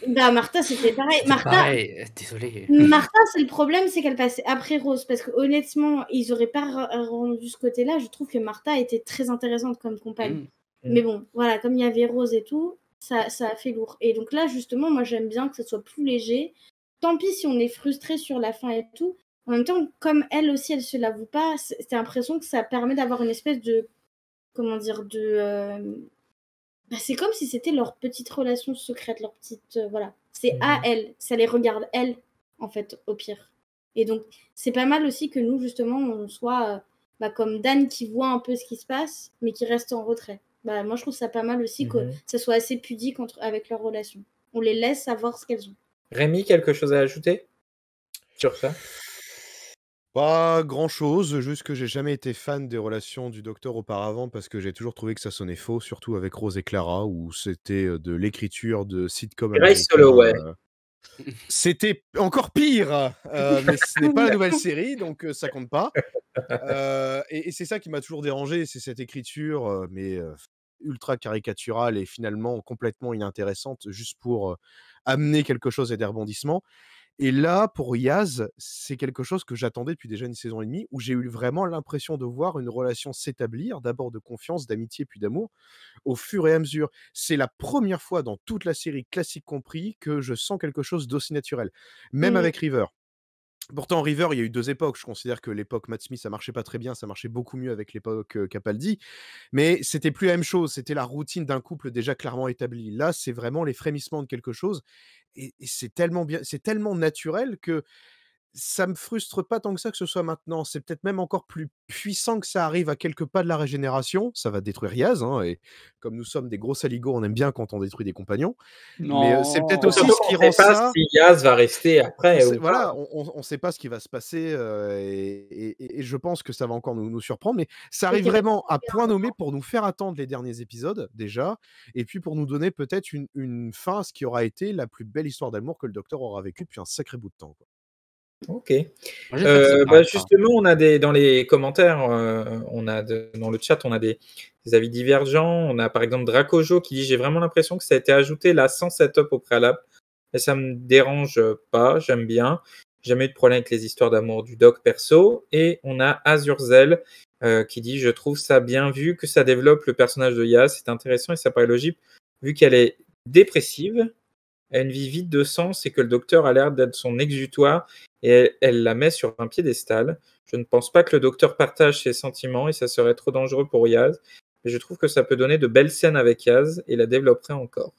Speaker 3: Martha, c'était pareil.
Speaker 4: Pareil, désolé.
Speaker 3: Martha, c'est le problème, c'est qu'elle passait après Rose, parce que honnêtement, ils auraient pas rendu ce côté-là. Je trouve que Martha était très intéressante comme compagne. Mais bon, voilà, comme il y avait Rose et tout, ça a fait lourd. Et donc là, justement, moi, j'aime bien que ça soit plus léger. Tant pis si on est frustré sur la fin et tout, En même temps, comme elle aussi, elle se l'avoue pas, c'est l'impression que ça permet d'avoir une espèce de, comment dire, c'est comme si c'était leur petite relation secrète, leur petite, voilà. C'est à elle, ça les regarde elle, en fait, au pire. Et donc, c'est pas mal aussi que nous, justement, on soit comme Dan qui voit un peu ce qui se passe, mais qui reste en retrait. Moi, je trouve ça pas mal aussi que ça soit assez pudique avec leur relation. On les laisse savoir ce qu'elles ont.
Speaker 1: Rémi, quelque chose à ajouter sur ça?
Speaker 2: Pas grand-chose, juste que j'ai jamais été fan des relations du Docteur auparavant parce que j'ai toujours trouvé que ça sonnait faux, surtout avec Rose et Clara, où c'était de l'écriture de sitcom
Speaker 1: Grace
Speaker 2: américain.
Speaker 1: Holloway.
Speaker 2: C'était encore pire, mais ce n'est pas la nouvelle série, donc ça compte pas. Et c'est ça qui m'a toujours dérangé, c'est cette écriture, mais ultra caricaturale et finalement complètement inintéressante, juste pour amener quelque chose et des rebondissements. Et là, pour Yaz, c'est quelque chose que j'attendais depuis déjà une saison et demie, où j'ai eu vraiment l'impression de voir une relation s'établir, d'abord de confiance, d'amitié, puis d'amour, au fur et à mesure. C'est la première fois dans toute la série, classique compris, que je sens quelque chose d'aussi naturel. Même avec River. Pourtant, River, il y a eu 2 époques. Je considère que l'époque Matt Smith, ça marchait pas très bien, ça marchait beaucoup mieux avec l'époque Capaldi. Mais c'était plus la même chose, c'était la routine d'un couple déjà clairement établi. Là, c'est vraiment les frémissements de quelque chose. Et c'est tellement bien, c'est tellement naturel que ça me frustre pas tant que ça que ce soit maintenant. C'est peut-être même encore plus puissant que ça arrive à quelques pas de la régénération. Ça va détruire Yaz, hein, et comme nous sommes des gros saligots, on aime bien quand on détruit des compagnons. Mais c'est peut-être aussi
Speaker 1: Surtout
Speaker 2: ce qui
Speaker 1: qu'on
Speaker 2: rend
Speaker 1: sait pas
Speaker 2: ça.
Speaker 1: si Yaz va rester après ou pas.
Speaker 2: Voilà, on sait pas ce qui va se passer, et je pense que ça va encore nous surprendre, mais ça arrive vraiment à point nommé pour nous faire attendre les derniers épisodes, déjà, et puis pour nous donner peut-être une fin à ce qui aura été la plus belle histoire d'amour que le Docteur aura vécue depuis un sacré bout de temps, quoi.
Speaker 1: Ok.
Speaker 4: Moi, j'espère que ça s'arrêtera.
Speaker 1: Justement, on a dans les commentaires, dans le chat, on a des avis divergents. On a par exemple Dracojo qui dit: j'ai vraiment l'impression que ça a été ajouté là sans setup au préalable. Et ça me dérange pas, j'aime bien. J'ai jamais eu de problème avec les histoires d'amour du doc perso. Et on a Azurzel qui dit: je trouve ça bien vu que ça développe le personnage de Yaz. C'est intéressant et ça paraît logique vu qu'elle est dépressive, elle a une vie vide de sens et que le docteur a l'air d'être son exutoire et elle la met sur un piédestal. Je ne pense pas que le docteur partage ses sentiments et ça serait trop dangereux pour Yaz. Mais je trouve que ça peut donner de belles scènes avec Yaz et la développerait encore.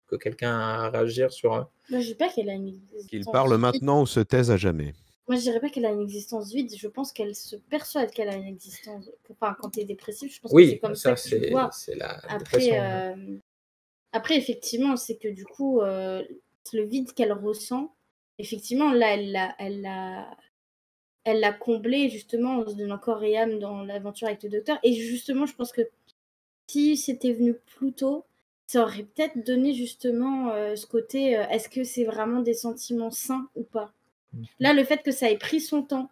Speaker 1: Que quelqu'un a à réagir sur un.
Speaker 3: Moi, je dis pas qu'elle a une existence
Speaker 2: Qu'il parle
Speaker 3: vide.
Speaker 2: maintenant ou se taise à jamais.
Speaker 3: Moi, je dirais pas qu'elle a une existence vide. Je pense qu'elle se persuade qu'elle a une existence. Enfin, quand tu es dépressif, je pense que c'est comme ça que tu vois.
Speaker 1: C'est la
Speaker 3: Après, effectivement, c'est que du coup, le vide qu'elle ressent, effectivement, là, elle l'a comblé justement en se donnant corps et âme dans l'aventure avec le docteur. Et justement, je pense que si c'était venu plus tôt, ça aurait peut-être donné justement ce côté est-ce que c'est vraiment des sentiments sains ou pas? Là, le fait que ça ait pris son temps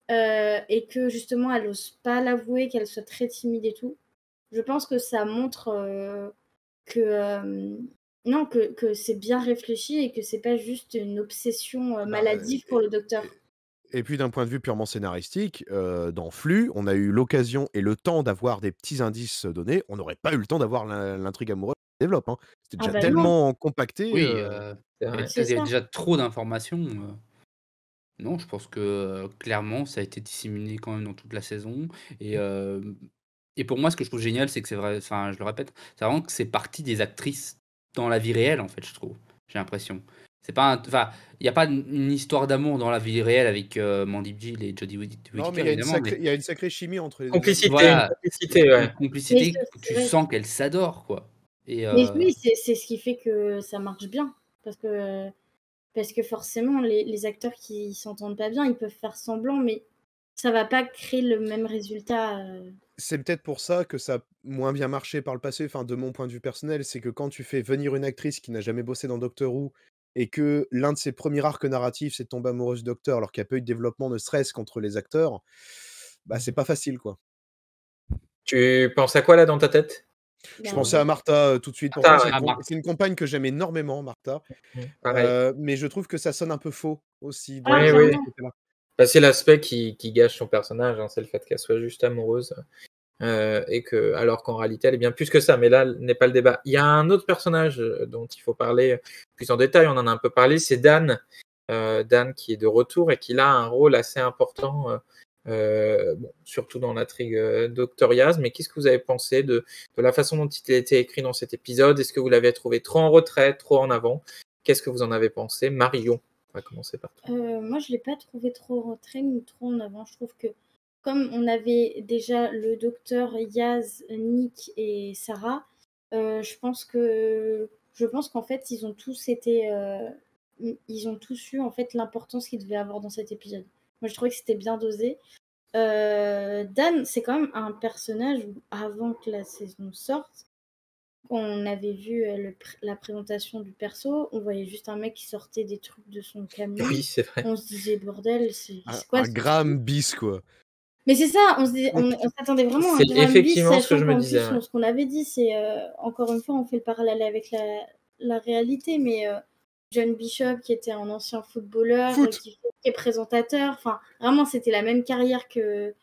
Speaker 3: et que justement elle n'ose pas l'avouer, qu'elle soit très timide et tout, je pense que ça montre que c'est bien réfléchi et que c'est pas juste une obsession maladive pour le docteur.
Speaker 2: Et puis d'un point de vue purement scénaristique, dans Flux, on a eu l'occasion et le temps d'avoir des petits indices donnés. On n'aurait pas eu le temps d'avoir l'intrigue amoureuse qui se développe, hein. C'était déjà tellement compacté.
Speaker 4: Oui, il y avait déjà trop d'informations. Non, je pense que clairement, ça a été disséminé quand même dans toute la saison. Et pour moi, ce que je trouve génial, c'est que c'est vrai, enfin, je le répète, c'est vraiment que c'est parti des actrices dans la vie réelle, en fait, je trouve. J'ai l'impression. C'est pas enfin, il n'y a pas une histoire d'amour dans la vie réelle avec Mandy Gill et Jodie Whittaker,
Speaker 2: Non, mais il y a une
Speaker 4: évidemment.
Speaker 2: sacrée, il y a une sacrée chimie entre les deux.
Speaker 1: Complicité,
Speaker 4: Voilà.
Speaker 1: une complicité, ouais.
Speaker 4: Une complicité
Speaker 3: Mais
Speaker 4: que tu sens qu'elles s'adorent, quoi. Et
Speaker 3: Mais oui, c'est ce qui fait que ça marche bien. Parce que forcément, les acteurs qui s'entendent pas bien, ils peuvent faire semblant, mais ça va pas créer le même résultat.
Speaker 2: C'est peut-être pour ça que ça a moins bien marché par le passé, enfin de mon point de vue personnel, c'est que quand tu fais venir une actrice qui n'a jamais bossé dans Doctor Who et que l'un de ses premiers arcs narratifs, c'est de tomber amoureuse du Docteur alors qu'il n'y a pas eu de développement ne serait-ce qu'entre les acteurs, bah c'est pas facile, quoi.
Speaker 1: Tu penses à quoi là dans ta tête?
Speaker 2: Je pensais à Martha tout de suite.
Speaker 1: Martha,
Speaker 2: Pourtant, c'est une compagne que j'aime énormément, Martha.
Speaker 1: Pareil.
Speaker 2: Mais je trouve que ça sonne un peu faux aussi.
Speaker 1: Oui. C'est l'aspect qui gâche son personnage, hein, c'est le fait qu'elle soit juste amoureuse. Et que, alors qu'en réalité, elle est bien plus que ça. Mais là, n'est pas le débat. Il y a un autre personnage dont il faut parler plus en détail. On en a un peu parlé, c'est Dan, Dan qui est de retour et qui a un rôle assez important, bon, surtout dans l'intrigue Dr. Yaz. Mais qu'est-ce que vous avez pensé de la façon dont il a été écrit dans cet épisode? Est-ce que vous l'avez trouvé trop en retrait, trop en avant? Qu'est-ce que vous en avez pensé? Marion, on va commencer par toi.
Speaker 3: Moi, je l'ai pas trouvé trop en retrait ni trop en avant. Je trouve que comme on avait déjà le docteur, Yaz, Nick et Sarah, je pense qu'en fait, ils ont tous eu en fait l'importance qu'ils devaient avoir dans cet épisode. Moi, je trouvais que c'était bien dosé. Dan, c'est quand même un personnage où, avant que la saison sorte, quand on avait vu la présentation du perso, on voyait juste un mec qui sortait des trucs de son camion.
Speaker 1: Oui, c'est vrai.
Speaker 3: On se disait, bordel, c'est quoi
Speaker 2: Un
Speaker 3: ce
Speaker 2: Graham
Speaker 3: truc?
Speaker 2: bis, quoi.
Speaker 3: Mais c'est ça, on s'attendait vraiment à un
Speaker 1: C'est
Speaker 3: Graham bis,
Speaker 1: effectivement ce que
Speaker 3: sachant
Speaker 1: je me
Speaker 3: qu'en
Speaker 1: disais.
Speaker 3: plus, ce qu'on avait dit, c'est, encore une fois, on fait le parallèle avec la réalité, mais John Bishop, qui était un ancien footballeur,
Speaker 2: Foot.
Speaker 3: qui est présentateur, enfin, vraiment, c'était la même carrière que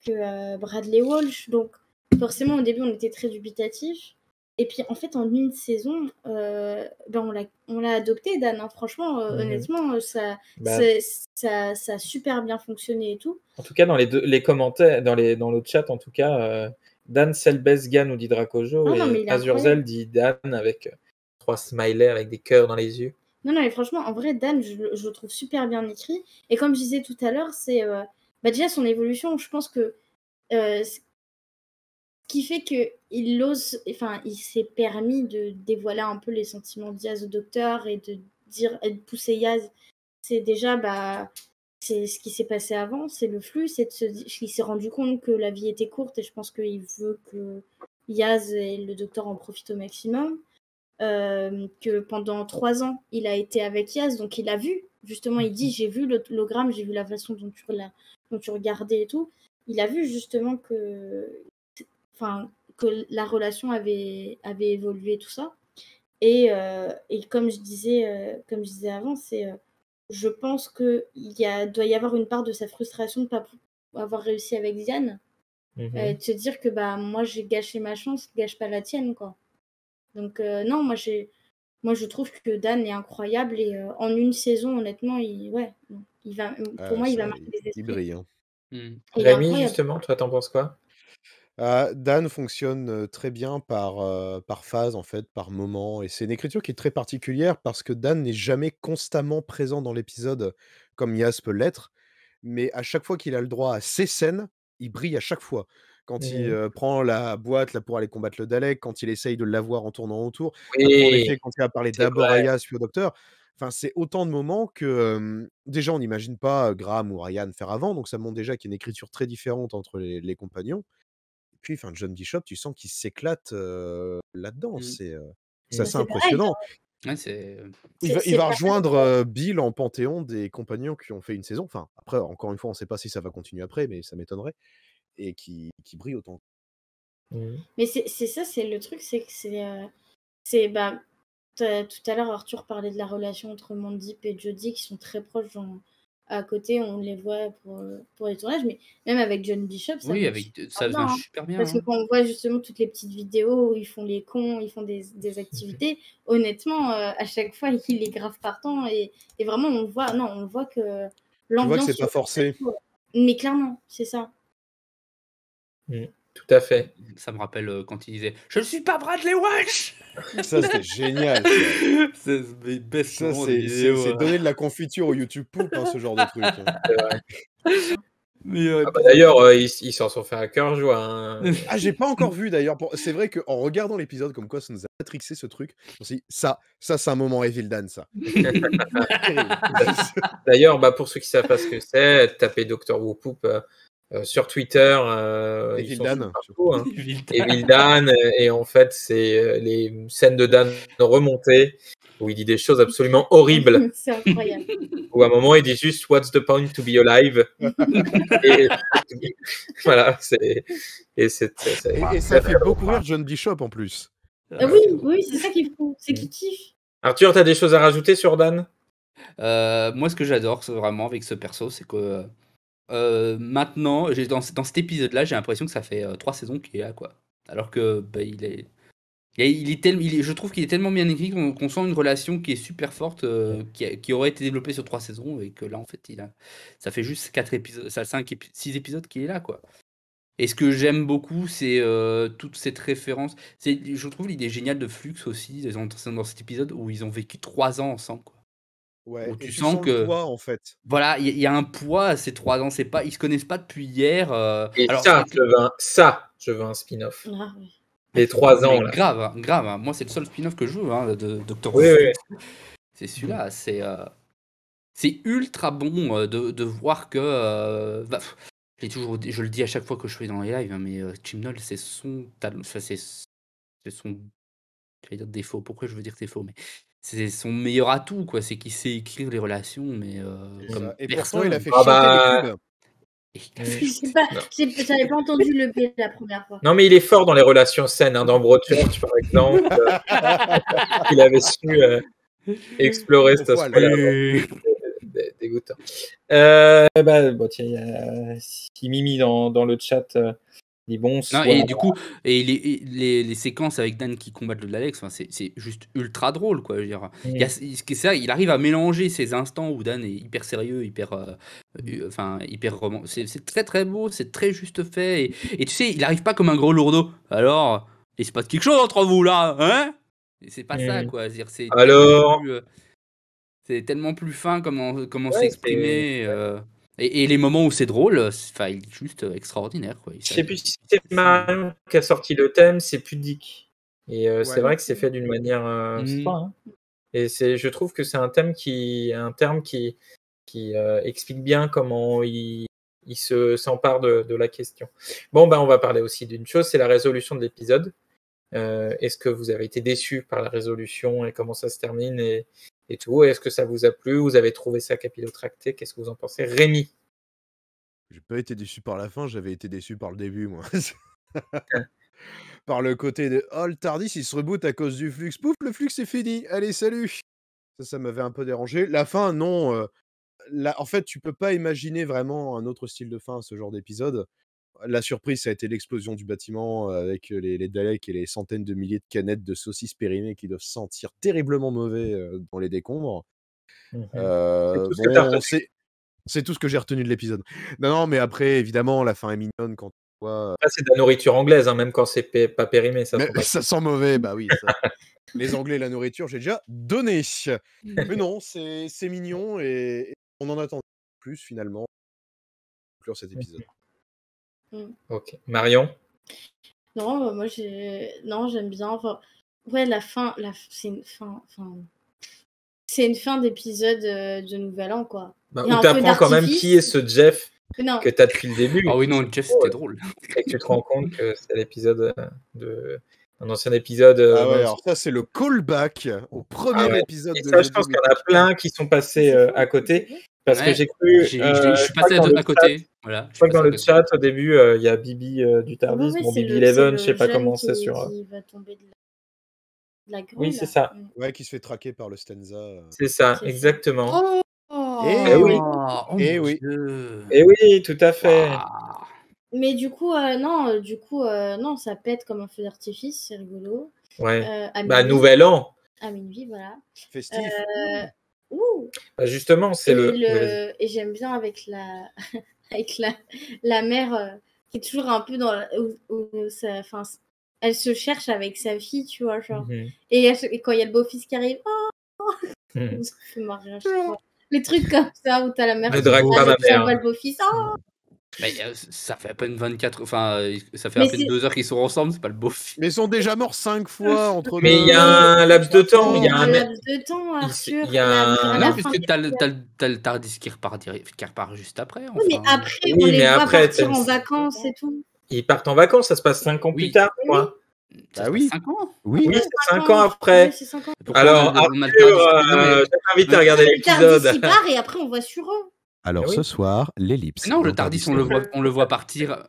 Speaker 3: Bradley Walsh, donc forcément, au début, on était très dubitatifs. Et puis, en fait, en une saison, on l'a adopté, Dan. Hein. Franchement, honnêtement, ça a super bien fonctionné et tout.
Speaker 1: En tout cas, dans les commentaires, dans le chat, en tout cas, Dan Selbesgan nous dit Dracojo
Speaker 3: Ah non, mais
Speaker 1: et
Speaker 3: il est
Speaker 1: Azurzel
Speaker 3: incroyable.
Speaker 1: dit Dan avec 3 smileys avec des cœurs dans les yeux.
Speaker 3: Non, mais franchement, en vrai, Dan, je le trouve super bien écrit. Et comme je disais tout à l'heure, c'est déjà son évolution. Je pense que ce qui fait qu'il il s'est permis de dévoiler un peu les sentiments de Yaz au docteur et de pousser Yaz. C'est déjà, c'est ce qui s'est passé avant, c'est le flux, il s'est rendu compte que la vie était courte et je pense qu'il veut que Yaz et le docteur en profitent au maximum. Que pendant 3 ans, il a été avec Yaz, donc il a vu, justement, il dit, j'ai vu l'hologramme, j'ai vu la façon dont tu regardais et tout. Il a vu justement que la relation avait évolué, tout ça. Et comme je disais avant, je pense qu'il doit y avoir une part de sa frustration de ne pas avoir réussi avec Diane. De se dire que moi j'ai gâché ma chance, gâche pas la tienne, quoi. Donc non, moi je trouve que Dan est incroyable et en une saison, honnêtement, pour moi, il va marquer des
Speaker 2: Il
Speaker 3: esprits.
Speaker 2: brille. Hein.
Speaker 3: Il est
Speaker 1: Rémi,
Speaker 3: incroyable.
Speaker 1: justement, toi, t'en penses quoi?
Speaker 2: Dan fonctionne très bien par phase, en fait, par moment. Et c'est une écriture qui est très particulière parce que Dan n'est jamais constamment présent dans l'épisode comme Yas peut l'être. Mais à chaque fois qu'il a le droit à ses scènes, il brille à chaque fois. Quand il prend la boîte là, pour aller combattre le Dalek, quand il essaye de l'avoir en tournant autour. Après, en effet,
Speaker 1: Oui,
Speaker 2: quand il va parler
Speaker 1: c'est
Speaker 2: d'abord à
Speaker 1: vrai.
Speaker 2: Yas puis au docteur. Enfin, c'est autant de moments que déjà, on n'imagine pas Graham ou Ryan faire avant. Donc, ça montre déjà qu'il y a une écriture très différente entre les compagnons. Puis, enfin, John Bishop, tu sens qu'il s'éclate là-dedans. C'est assez
Speaker 3: C'est pareil,
Speaker 2: impressionnant.
Speaker 4: Ouais, c'est.
Speaker 2: Il
Speaker 3: c'est
Speaker 2: va
Speaker 3: pareil.
Speaker 2: rejoindre Bill en panthéon des compagnons qui ont fait une saison. Enfin, après, encore une fois, on ne sait pas si ça va continuer après, mais ça m'étonnerait. Et qui brille autant.
Speaker 3: Mais c'est ça, c'est le truc, c'est que tout à l'heure, Arthur parlait de la relation entre Mandip et Jodie qui sont très proches à côté, on les voit pour les tournages, mais même avec John Bishop, ça
Speaker 4: Oui,
Speaker 3: marche
Speaker 4: ça
Speaker 3: super bien.
Speaker 4: marche
Speaker 3: Hein.
Speaker 4: super bien.
Speaker 3: Parce que
Speaker 4: Hein.
Speaker 3: quand on voit justement toutes les petites vidéos où ils font les cons, ils font des activités, honnêtement, à chaque fois, il est grave partant et vraiment, on voit que
Speaker 2: Tu vois que
Speaker 3: l'ambiance
Speaker 2: c'est
Speaker 3: sur
Speaker 2: pas forcé.
Speaker 3: le plateau, mais clairement, c'est ça.
Speaker 1: Tout à fait.
Speaker 4: Ça me rappelle quand il disait « Je ne suis pas Bradley Walsh !»
Speaker 2: Ça, c'était génial.
Speaker 4: C'est mes best
Speaker 2: Ça,
Speaker 4: moments de
Speaker 2: c'est
Speaker 4: vidéo.
Speaker 2: donner de la confiture au YouTube Poop, hein, ce genre de truc. Hein.
Speaker 1: C'est vrai.
Speaker 4: Mais,
Speaker 1: D'ailleurs, ils s'en sont fait à cœur joie. Hein.
Speaker 2: Ah, j'ai pas encore vu d'ailleurs. C'est vrai qu'en regardant l'épisode, comme quoi ça nous a matrixé ce truc, on s'est dit, ça c'est un moment Evil Dan, ça. Terrible.
Speaker 1: D'ailleurs, pour ceux qui savent pas ce que c'est, tapez Dr. Whoop sur Twitter. Ils
Speaker 2: Evil
Speaker 1: sont
Speaker 2: Dan.
Speaker 1: partout. Hein. Evil Dan. Et en fait, c'est les scènes de Dan remontées où il dit des choses absolument horribles.
Speaker 3: C'est incroyable.
Speaker 1: Où à un moment, il dit juste « What's the point to be alive ?» Et voilà,
Speaker 2: Et ça fait beaucoup rire John Bishop en plus.
Speaker 3: Oui, c'est ça qui est fou, c'est qu'il kiffe.
Speaker 1: Arthur, tu as des choses à rajouter sur Dan?
Speaker 4: Moi, ce que j'adore vraiment avec ce perso, c'est que maintenant, dans cet épisode-là, j'ai l'impression que ça fait 3 saisons qu'il est là, quoi. Alors que il est Je trouve qu'il est tellement bien écrit qu'on sent une relation qui est super forte, qui aurait été développée sur 3 saisons, et que là, en fait, ça fait juste 4 épisodes, 6 épisodes qu'il est là, quoi. Et ce que j'aime beaucoup, c'est toute cette référence. Je trouve l'idée géniale de Flux aussi, dans cet épisode où ils ont vécu 3 ans ensemble, quoi.
Speaker 2: Ouais,
Speaker 4: Où
Speaker 2: et
Speaker 4: tu
Speaker 2: tu
Speaker 4: sens
Speaker 2: sens le
Speaker 4: que,
Speaker 2: poids en fait.
Speaker 4: voilà, il y a un poids à ces 3 ans. Ils se connaissent pas depuis hier.
Speaker 1: Et
Speaker 4: Alors,
Speaker 1: je veux un spin-off.
Speaker 3: Ah, ouais.
Speaker 1: Les 3 ans,
Speaker 4: mais
Speaker 1: là.
Speaker 4: grave, hein. Moi, c'est le seul spin-off que je veux, hein, de Doctor Who.
Speaker 1: Oui, oui.
Speaker 4: C'est celui-là. C'est ultra bon de voir que. Je le dis à chaque fois que je fais dans les lives, hein, mais Chibnall, c'est son talent. Enfin, c'est son. Je vais dire défaut. Pourquoi je veux dire défaut, mais c'est son meilleur atout, quoi. C'est qu'il sait écrire les relations, mais comme
Speaker 2: Et
Speaker 4: personne.
Speaker 2: pourtant, il a fait
Speaker 1: Ah
Speaker 2: chier
Speaker 1: bah,
Speaker 2: Télécube.
Speaker 4: Et il a fait
Speaker 3: Je sais pas, j'avais pas entendu le P la première fois.
Speaker 1: Non, mais il est fort dans les relations saines, hein, dans Broadchurch, par exemple. Il avait su explorer cet
Speaker 2: Au poil.
Speaker 1: aspect-là. Dégoûtant. Bon, tiens, il y a Mimi dans le chat. Dit bonsoir.
Speaker 4: Non, et du coup, les séquences avec Dan qui combattent le Daleks, enfin, c'est juste ultra drôle, quoi. Je veux dire. Il arrive à mélanger ces instants où Dan est hyper sérieux, hyper c'est très très beau, c'est très juste fait, et tu sais, il arrive pas comme un gros lourdeau. Alors, il se passe quelque chose entre vous là, hein? Et c'est pas ça, quoi. C'est-à-dire,
Speaker 1: Alors,
Speaker 4: c'est tellement plus fin comment
Speaker 1: ouais,
Speaker 4: s'exprimer. Et les moments où c'est drôle, il est juste extraordinaire, quoi.
Speaker 1: je sais plus si c'est Marion qui a sorti le thème, c'est pudique. Et c'est
Speaker 2: Ouais.
Speaker 1: vrai que c'est fait d'une manière sympa, hein. Et je trouve que c'est un terme qui explique bien comment il s'empare de la question. Bon, on va parler aussi d'une chose, c'est la résolution de l'épisode. Est-ce que vous avez été déçu par la résolution et comment ça se termine et tout? Est-ce que ça vous a plu? Vous avez trouvé ça capillotracté? Qu'est-ce que vous en pensez? Rémi?
Speaker 2: J'ai pas été déçu par la fin, j'avais été déçu par le début, moi. Par le côté de oh, le Tardis, il se reboot à cause du flux. Pouf, le flux est fini. Allez, salut. Ça m'avait un peu dérangé. La fin, non. En fait, tu peux pas imaginer vraiment un autre style de fin à ce genre d'épisode. La surprise, ça a été l'explosion du bâtiment avec les Daleks et les centaines de milliers de canettes de saucisses périmées qui doivent sentir terriblement mauvais dans les décombres. C'est tout ce que j'ai retenu de l'épisode. Non, mais après, évidemment, la fin est mignonne quand tu vois.
Speaker 1: C'est de la nourriture anglaise, hein, même quand c'est pas périmé. Ça
Speaker 2: sent mauvais, bah oui. Ça. Les Anglais, la nourriture, j'ai déjà donné. Mais non, c'est mignon et on en attend plus finalement pour conclure cet épisode.
Speaker 1: Ok. Marion?
Speaker 3: Non, moi j'aime bien. Enfin, ouais, la fin, c'est une fin d'épisode de Nouvel An, quoi.
Speaker 1: Où t'apprends quand même qui est ce Jeff que t'as depuis le début.
Speaker 4: Ah oui, non, Jeff, c'était drôle.
Speaker 1: Et que tu te rends compte que c'est l'épisode un ancien épisode.
Speaker 2: Ah ouais, alors ça, c'est le callback au premier épisode
Speaker 1: et
Speaker 2: de
Speaker 1: ça, je pense qu'il y en a plein qui sont passés à côté. Parce que j'ai cru.
Speaker 4: Je suis passé à côté. Voilà,
Speaker 1: je crois que dans le chat, au début, il y a Bibi du Tardis.
Speaker 3: Oui,
Speaker 1: Bibi Eleven, je sais pas comment c'est sur.
Speaker 3: Qui va tomber de la grue,
Speaker 1: oui, c'est ça.
Speaker 2: Ouais, qui se fait traquer par le Stanza.
Speaker 1: C'est ça, exactement.
Speaker 2: Et oui.
Speaker 1: Et oui. Et oui, tout à fait.
Speaker 3: Mais du coup, non, ça pète comme un feu d'artifice, c'est rigolo.
Speaker 1: Ouais. Nouvel An.
Speaker 3: À minuit, voilà.
Speaker 2: Festif.
Speaker 1: Justement, c'est
Speaker 3: et j'aime bien avec la mère qui est toujours un peu dans elle se cherche avec sa fille, tu vois, genre. Et quand il y a le beau-fils qui arrive, ça fait marrer à chaque fois. Les trucs comme ça où t'as la mère
Speaker 1: qui voit
Speaker 3: le beau-fils,
Speaker 4: Mais ça fait à peine 24, ça fait à peine 2 heures qu'ils sont ensemble, c'est pas le beau film.
Speaker 2: Mais ils sont déjà morts 5 fois entre
Speaker 1: Mais il y a un laps de temps, il y a un
Speaker 3: laps de temps, Arthur.
Speaker 1: Il y a
Speaker 4: non, puisque t'as le Tardis qui repart juste après.
Speaker 3: Oui, mais après, on les voit partir en vacances et tout.
Speaker 1: Ils partent en vacances, ça se passe 5 ans plus tard, quoi.
Speaker 4: Ça oui. 5 ans.
Speaker 1: Oui, c'est 5 ans après.
Speaker 3: Oui, 5 ans.
Speaker 1: Alors, Arthur, je t'invite à regarder l'épisode.
Speaker 3: Le Tardis part et après, on voit sur eux.
Speaker 2: Alors ce soir, l'ellipse.
Speaker 4: Non, le Tardis, on le voit partir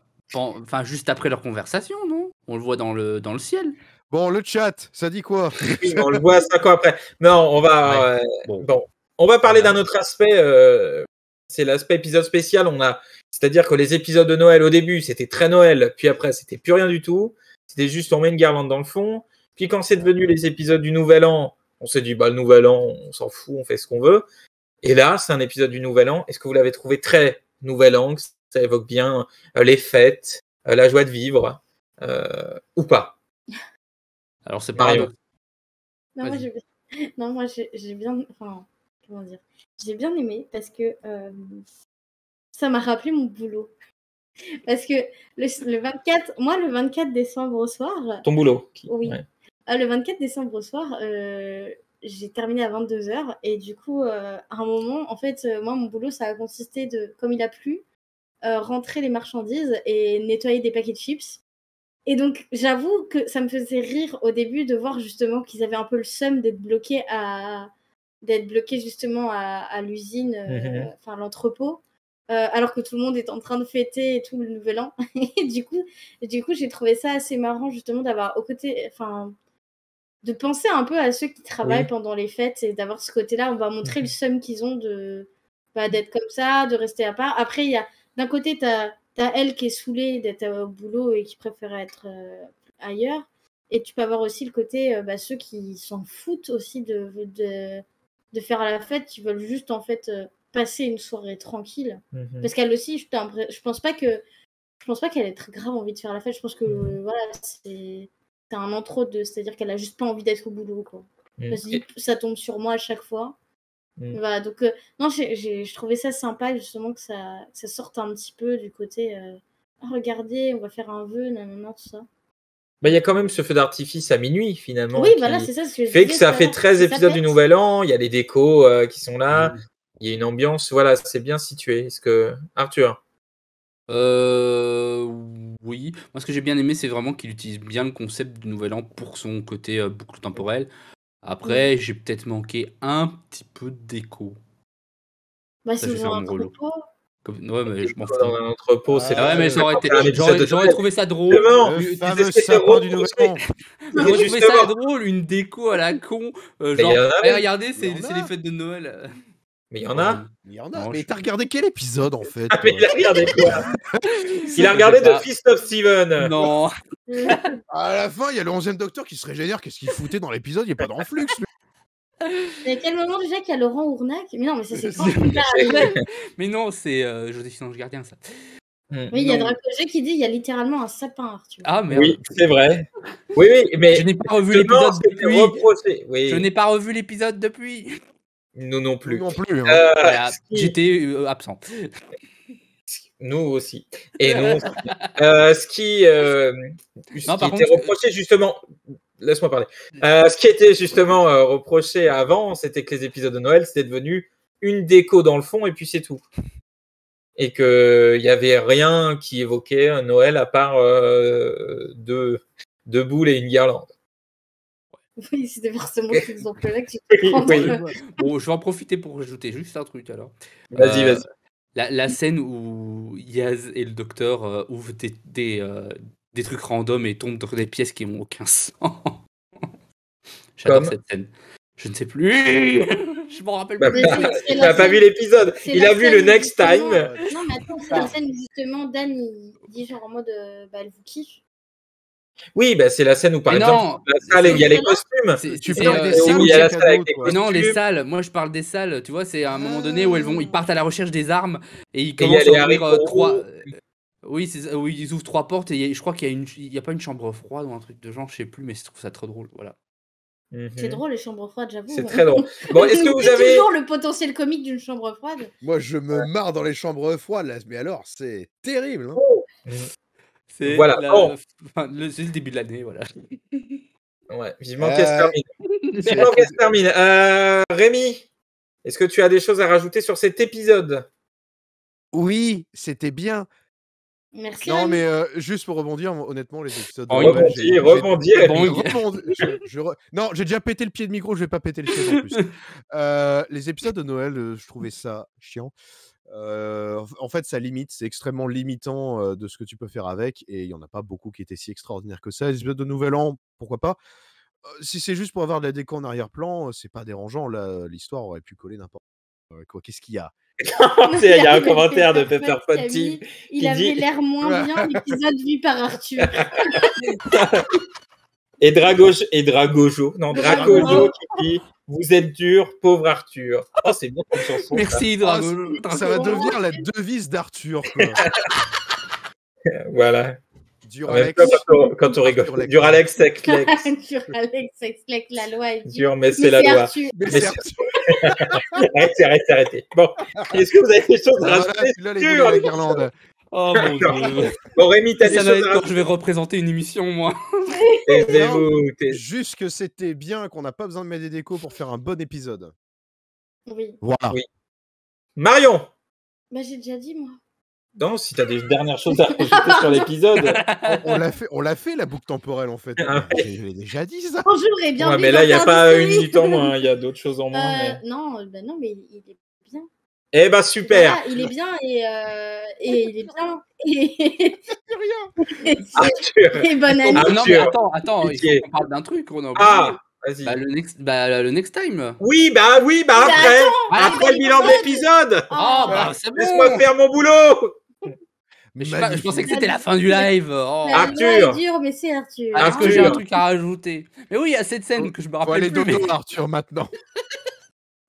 Speaker 4: juste après leur conversation, non? On le voit dans le ciel.
Speaker 2: Bon, le chat, ça dit quoi?
Speaker 1: Oui, on le voit 5 ans après. Non, on va on va parler d'un autre aspect. C'est l'aspect épisode spécial. C'est-à-dire que les épisodes de Noël au début, c'était très Noël, puis après, c'était plus rien du tout. C'était juste on met une guirlande dans le fond. Puis quand c'est devenu les épisodes du Nouvel An, on s'est dit, le Nouvel An, on s'en fout, on fait ce qu'on veut. Et là, c'est un épisode du Nouvel An. Est-ce que vous l'avez trouvé très Nouvel An, que ça évoque bien les fêtes, la joie de vivre, ou pas?
Speaker 4: Alors c'est
Speaker 1: Mario.
Speaker 4: paradoxe.
Speaker 3: Moi, j'ai bien... Enfin, comment dire? J'ai bien aimé parce que ça m'a rappelé mon boulot. Parce que le 24... Moi, le 24 décembre au soir...
Speaker 1: Ton boulot.
Speaker 3: Oui.
Speaker 1: Ouais.
Speaker 3: Le 24 décembre au soir, j'ai terminé à 22h. Et du coup, à un moment, en fait, moi, mon boulot, ça a consisté de, comme il a plu, rentrer les marchandises et nettoyer des paquets de chips. Et donc, j'avoue que ça me faisait rire au début de voir justement qu'ils avaient un peu le seum d'être bloqués justement à l'usine, enfin l'entrepôt, alors que tout le monde est en train de fêter et tout le Nouvel An. Et du coup, j'ai trouvé ça assez marrant justement d'avoir au côté, enfin, de penser un peu à ceux qui travaillent pendant les fêtes et d'avoir ce côté-là. On va montrer le seum qu'ils ont d'être comme ça, de rester à part. Après, il y a d'un côté, t'as elle qui est saoulée d'être au boulot et qui préférait être ailleurs. Et tu peux avoir aussi le côté ceux qui s'en foutent aussi de faire la fête, qui veulent juste en fait passer une soirée tranquille. Parce qu'elle aussi, je pense pas qu'elle ait très grave envie de faire la fête. Je pense que voilà, c'est un entre-deux, c'est-à-dire qu'elle a juste pas envie d'être au boulot, quoi. Parce que ça tombe sur moi à chaque fois. Voilà, donc non, je trouvais ça sympa justement que ça sorte un petit peu du côté regardez, on va faire un vœu, nanana, tout ça.
Speaker 1: Il y a quand même ce feu d'artifice à minuit finalement.
Speaker 3: Oui, voilà, c'est ça ce que je
Speaker 1: fait
Speaker 3: disais
Speaker 1: que ça
Speaker 3: tout à
Speaker 1: fait
Speaker 3: l'heure.
Speaker 1: 13
Speaker 3: Ça
Speaker 1: épisodes du
Speaker 3: pète.
Speaker 1: Nouvel An, il y a les décos qui sont là, il y a une ambiance, voilà, c'est bien situé. Est-ce que Arthur?
Speaker 4: Oui. Moi, ce que j'ai bien aimé, c'est vraiment qu'il utilise bien le concept du Nouvel An pour son côté boucle temporelle. Après, j'ai peut-être manqué un petit peu de déco.
Speaker 3: Bah,
Speaker 4: Ça,
Speaker 3: c'est
Speaker 4: je vais faire
Speaker 3: un
Speaker 4: mon relou.
Speaker 3: entrepôt.
Speaker 4: Ouais, mais je m'en fous.
Speaker 1: Dans un entrepôt, c'est
Speaker 4: Ah ouais, mais ça aurait été.
Speaker 1: un épisode de
Speaker 4: J'aurais
Speaker 1: Noël.
Speaker 4: trouvé ça drôle.
Speaker 1: Justement,
Speaker 2: Le
Speaker 1: tu
Speaker 2: fameux
Speaker 1: essaies de
Speaker 2: sapin du Nouvel An.
Speaker 4: J'aurais trouvé
Speaker 1: Justement.
Speaker 4: ça drôle, une déco à la con.
Speaker 1: il
Speaker 4: Genre,
Speaker 1: y en a,
Speaker 4: allez, regardez, c'est
Speaker 2: Il y en a.
Speaker 4: les fêtes de Noël.
Speaker 1: Mais il y en a.
Speaker 2: Il y en a.
Speaker 4: Non,
Speaker 2: Mais
Speaker 4: je-
Speaker 2: t'as regardé quel épisode en fait?
Speaker 1: Ah, mais il a regardé quoi? Il a regardé The Fist of Steven.
Speaker 4: Non.
Speaker 2: À la fin, il y a le 11e docteur qui se régénère. Qu'est-ce qu'il foutait dans l'épisode? Il est pas dans le flux, lui.
Speaker 3: Mais à quel moment déjà qu'il y a Laurent Ournac? Mais non, mais ça c'est quand
Speaker 4: Mais non, c'est Joséphine Ange Gardien, ça.
Speaker 3: Oui, il y a Dracogé qui dit il y a littéralement un sapin, Arthur.
Speaker 4: Ah, merde.
Speaker 1: Oui, c'est vrai. Oui, mais
Speaker 4: Je n'ai pas revu
Speaker 1: justement,
Speaker 4: l'épisode
Speaker 1: c'était
Speaker 4: depuis.
Speaker 1: reproché. Oui,
Speaker 4: Je n'ai pas revu l'épisode depuis.
Speaker 1: nous non plus.
Speaker 2: Nous non plus. Hein.
Speaker 4: Voilà,
Speaker 1: ce qui-
Speaker 4: j'étais absent.
Speaker 1: Nous aussi. Et nous aussi. Ce qui
Speaker 4: Non, par
Speaker 1: était
Speaker 4: contre,
Speaker 1: reproché justement. Laisse-moi parler. Ce qui était justement reproché avant, c'était que les épisodes de Noël, c'était devenu une déco dans le fond et puis c'est tout. Et qu'il n'y avait rien qui évoquait un Noël à part deux boules et une guirlande.
Speaker 3: Oui, c'était forcément cet exemple-là que tu peux prendre.
Speaker 1: Oui.
Speaker 4: Bon, je vais en profiter pour rajouter juste un truc alors.
Speaker 1: Vas-y.
Speaker 4: La scène où Yaz et le docteur ouvrent des trucs random et tombent dans des pièces qui n'ont aucun sens. J'adore cette scène. Je ne sais plus. Je m'en rappelle plus.
Speaker 1: Il n'a pas vu l'épisode. Il a vu le next time.
Speaker 3: Non, mais attends, c'est la scène où justement Dan il dit genre en mode elle vous kiffe.
Speaker 1: Oui, c'est la scène où par
Speaker 4: Mais
Speaker 1: exemple,
Speaker 4: non,
Speaker 1: la salle, il y a les costumes.
Speaker 2: Tu parles des
Speaker 1: où
Speaker 2: salles
Speaker 1: il y a la salle avec les
Speaker 2: quoi.
Speaker 4: non, les
Speaker 1: costumes.
Speaker 4: salles. Moi, je parle des salles. Tu vois, c'est à un moment donné où ils partent à la recherche des armes et ils
Speaker 1: Et il y a
Speaker 4: commencent
Speaker 1: les
Speaker 4: à ouvrir
Speaker 1: haricots.
Speaker 4: 3. Oui, oui, ils ouvrent 3 portes et je crois qu'il y a pas une chambre froide ou un truc de genre, je sais plus, mais je trouve ça trop drôle. Voilà.
Speaker 3: C'est drôle les chambres froides, j'avoue.
Speaker 1: C'est très drôle. Bon, est-ce que vous avez
Speaker 3: toujours le potentiel comique d'une chambre froide?
Speaker 2: Moi, je me marre dans les chambres froides, là. Mais alors, c'est terrible. Hein.
Speaker 4: C'est
Speaker 1: Voilà.
Speaker 4: c'est le début de l'année, voilà.
Speaker 1: Ouais, vivement qu'elle se termine. Vivement qu'elle se termine. Rémi, est-ce que tu as des choses à rajouter sur cet épisode?
Speaker 2: Oui, c'était bien.
Speaker 3: Merci.
Speaker 2: Non, mais juste pour rebondir, honnêtement, les épisodes. Non, j'ai déjà pété le pied de micro, je vais pas péter le siège en plus. Les épisodes de Noël, je trouvais ça chiant. En fait, ça limite, c'est extrêmement limitant de ce que tu peux faire avec, et il y en a pas beaucoup qui étaient si extraordinaires que ça. Les épisodes de Nouvel An, pourquoi pas. Si c'est juste pour avoir de la déco en arrière-plan, c'est pas dérangeant. Là, l'histoire aurait pu coller n'importe quoi. Qu'est-ce qu'il y a?
Speaker 1: Il y a un commentaire de Pepperpot Team
Speaker 3: il avait l'air moins bien l'épisode vu par Arthur.
Speaker 1: Et Dragojo, non, Dracojo qui dit « Vous êtes dur, pauvre Arthur ». Oh, c'est bien comme chanson.
Speaker 4: Merci, Drago.
Speaker 2: Ça va devenir la devise d'Arthur, quoi.
Speaker 1: Voilà.
Speaker 2: Duralex.
Speaker 1: Quand on rigole.
Speaker 2: Duralex.
Speaker 1: Duralex, Sexlex.
Speaker 3: Duralex, Sexlex, la loi est dure.
Speaker 1: Dur, mais c'est la loi.
Speaker 3: Arthur.
Speaker 2: Mais
Speaker 1: Mais
Speaker 2: c'est
Speaker 1: c'est- Arrêtez. Bon, est-ce que vous avez des choses à rajouter
Speaker 2: là, les
Speaker 1: sur
Speaker 2: boules à la
Speaker 1: les-
Speaker 2: guirlande.
Speaker 4: Oh mon dieu.
Speaker 1: Bon, Rémi, t'as des
Speaker 4: Ça
Speaker 1: choses
Speaker 4: va
Speaker 1: à
Speaker 4: être quand
Speaker 1: rajouter?
Speaker 4: je vais représenter une émission, moi.
Speaker 1: Taisez-vous.
Speaker 2: Juste que c'était bien, qu'on n'a pas besoin de mettre des décos pour faire un bon épisode.
Speaker 3: Oui.
Speaker 2: Voilà.
Speaker 1: Oui. Marion.
Speaker 3: Bah, j'ai déjà dit, moi.
Speaker 1: Non, si t'as des dernières choses à rajouter sur l'épisode.
Speaker 2: On l'a fait, la boucle temporelle, en fait.
Speaker 1: Ah
Speaker 2: J'ai déjà dit ça.
Speaker 3: Bonjour et bienvenue.
Speaker 1: Ouais, mais là, il n'y a
Speaker 3: dans
Speaker 1: pas
Speaker 3: Toy
Speaker 1: une
Speaker 3: Story.
Speaker 1: minute en moins, il y a d'autres choses en moins. Mais...
Speaker 3: Non, mais il est bien.
Speaker 1: Eh ben, super.
Speaker 3: Voilà, il est bien et il est bien. Et,
Speaker 1: Arthur.
Speaker 3: et bonne année.
Speaker 4: Ah non, mais
Speaker 1: Arthur.
Speaker 4: attends, il
Speaker 1: Pitié.
Speaker 4: faut qu'on parle d'un truc qu'on a oublié.
Speaker 1: Ah, vas-y.
Speaker 4: Le next time.
Speaker 1: Oui, après. Après le bilan de l'épisode.
Speaker 4: Oh, c'est bon.
Speaker 1: Laisse-moi faire mon boulot.
Speaker 4: Mais je pensais que c'était la fin du live. Oh.
Speaker 3: La
Speaker 1: Arthur.
Speaker 3: loi est dure, mais c'est Arthur.
Speaker 4: Est-ce que
Speaker 1: Arthur.
Speaker 4: j'ai un truc à rajouter? Mais oui, il y a cette scène que je me
Speaker 2: Faut aller
Speaker 4: rappelle plus.
Speaker 2: dodo,
Speaker 4: mais-
Speaker 2: Arthur, maintenant.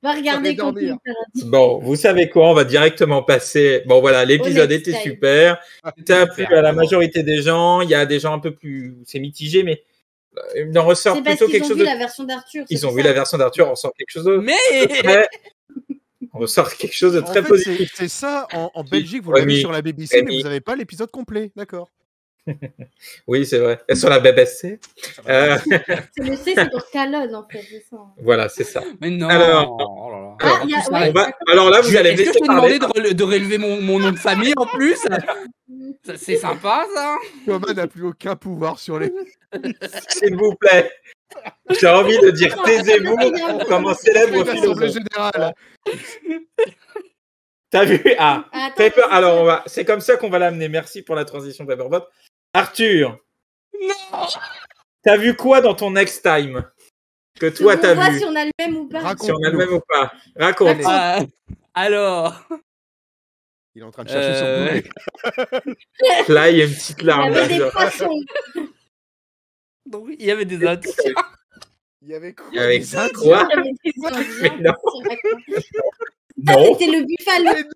Speaker 3: Va regarder
Speaker 2: Allez
Speaker 3: quand
Speaker 2: dormir.
Speaker 3: il
Speaker 1: Bon, vous savez quoi, on va directement passer. Bon, voilà, l'épisode
Speaker 3: next
Speaker 1: était
Speaker 3: time.
Speaker 1: super. Ça a plu
Speaker 4: Super.
Speaker 1: à la majorité des gens. Il y a des gens un peu plus. C'est mitigé, mais il en ressort
Speaker 3: C'est parce
Speaker 1: plutôt
Speaker 3: qu'ils
Speaker 1: quelque
Speaker 3: ont
Speaker 1: chose
Speaker 3: vu
Speaker 1: de.
Speaker 3: la version d'Arthur.
Speaker 1: Ils ont vu la version d'Arthur, on ressort quelque chose de.
Speaker 4: Mais
Speaker 1: très- On ressort quelque chose de
Speaker 2: En
Speaker 1: très
Speaker 2: fait,
Speaker 1: positif.
Speaker 2: c'est ça, en Belgique, vous
Speaker 1: Rémi,
Speaker 2: l'avez sur la BBC, mais
Speaker 1: Rémi.
Speaker 2: vous n'avez pas l'épisode complet, d'accord.
Speaker 1: Oui, c'est vrai. Et sur la BBC.
Speaker 3: C'est le C, c'est pour Calonne, en fait. C'est ça.
Speaker 1: Voilà, c'est ça.
Speaker 4: Mais non.
Speaker 1: Alors-
Speaker 4: Oh là là.
Speaker 3: Ah,
Speaker 4: On
Speaker 3: il y a-
Speaker 4: va tous
Speaker 3: ouais.
Speaker 4: arrêter.
Speaker 1: Alors là, vous allez me
Speaker 4: Est-ce que
Speaker 1: laisser
Speaker 4: je peux
Speaker 1: parler.
Speaker 4: demander de relever mon nom de famille en plus? C'est sympa ça.
Speaker 2: Thomas n'a plus aucun pouvoir sur les.
Speaker 1: S'il vous plaît. J'ai envie de dire taisez-vous comme un célèbre
Speaker 2: L'Assemblée
Speaker 1: philosophe.
Speaker 2: générale.
Speaker 1: T'as vu? Ah,
Speaker 3: Attends,
Speaker 1: Pepper. Alors, c'est comme ça qu'on va l'amener. Merci pour la transition, Pepperbot. Arthur,
Speaker 4: Non.
Speaker 1: t'as vu quoi dans ton next time que toi
Speaker 3: on
Speaker 1: t'as
Speaker 3: voit
Speaker 1: vu?
Speaker 3: si on a le même ou pas.
Speaker 2: Raconte.
Speaker 1: Si on a le même ou pas? Raconte.
Speaker 2: Allez.
Speaker 4: Alors.
Speaker 2: Il est en train de chercher son boulet.
Speaker 1: Là, il y a une petite
Speaker 3: Il y
Speaker 1: larme.
Speaker 3: avait
Speaker 1: là,
Speaker 3: des
Speaker 1: genre.
Speaker 3: poissons.
Speaker 4: Donc, il y avait des indices.
Speaker 2: Il y avait quoi
Speaker 1: Il y avait
Speaker 2: des indices
Speaker 1: quoi?
Speaker 3: Il y avait des
Speaker 1: Mais
Speaker 3: Indiens.
Speaker 1: non.
Speaker 3: Ça,
Speaker 1: Non,
Speaker 3: c'était le buffalo.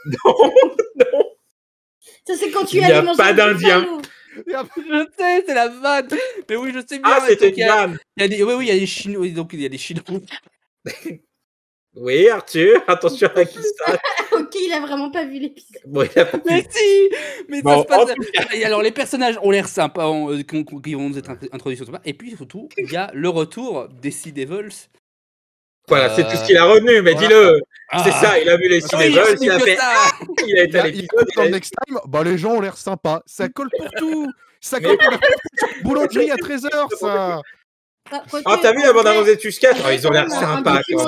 Speaker 1: non, non.
Speaker 3: Ça, c'est quand tu
Speaker 1: Il y a
Speaker 3: allais manger
Speaker 1: pas
Speaker 3: le
Speaker 1: d'Indiens.
Speaker 3: buffalo.
Speaker 4: Je sais, c'est la vanne. Mais oui, je sais bien.
Speaker 1: Ah, c'était
Speaker 4: Donc,
Speaker 1: une vanne.
Speaker 4: il y a des, oui, il y a des Chinois. Donc il y a des Chinois.
Speaker 1: Oui, Arthur, attention à qui ça.
Speaker 3: Ok, il a vraiment pas vu l'épisode.
Speaker 1: Bon, il a pas
Speaker 4: Mais
Speaker 1: pu.
Speaker 4: si. Mais
Speaker 1: Bon,
Speaker 4: ça se passe.
Speaker 1: en tout cas.
Speaker 4: Et alors les personnages ont l'air sympas, qui vont nous être introduits sur ce Et puis surtout, il y a le retour des Sea Devils.
Speaker 1: Voilà, c'est tout ce qu'il a retenu, mais
Speaker 2: Voilà.
Speaker 1: dis-le.
Speaker 4: Ah.
Speaker 1: C'est ça, il a vu les
Speaker 2: Oui,
Speaker 1: cinémas,
Speaker 4: je
Speaker 1: il a
Speaker 4: dis que
Speaker 1: fait.
Speaker 4: ça.
Speaker 1: Il a été à
Speaker 2: Il y a
Speaker 1: l'épisode.
Speaker 2: dans
Speaker 1: il
Speaker 2: le
Speaker 1: a-
Speaker 2: next time, bah, les gens ont l'air sympas. Ça colle pour tout. Ça
Speaker 1: Mais-
Speaker 2: colle pour la boulangerie à 13h, ça.
Speaker 1: Ah, t'as vu la bande-annonce des Tuscas? Oh, ils ont l'air sympas, quoi.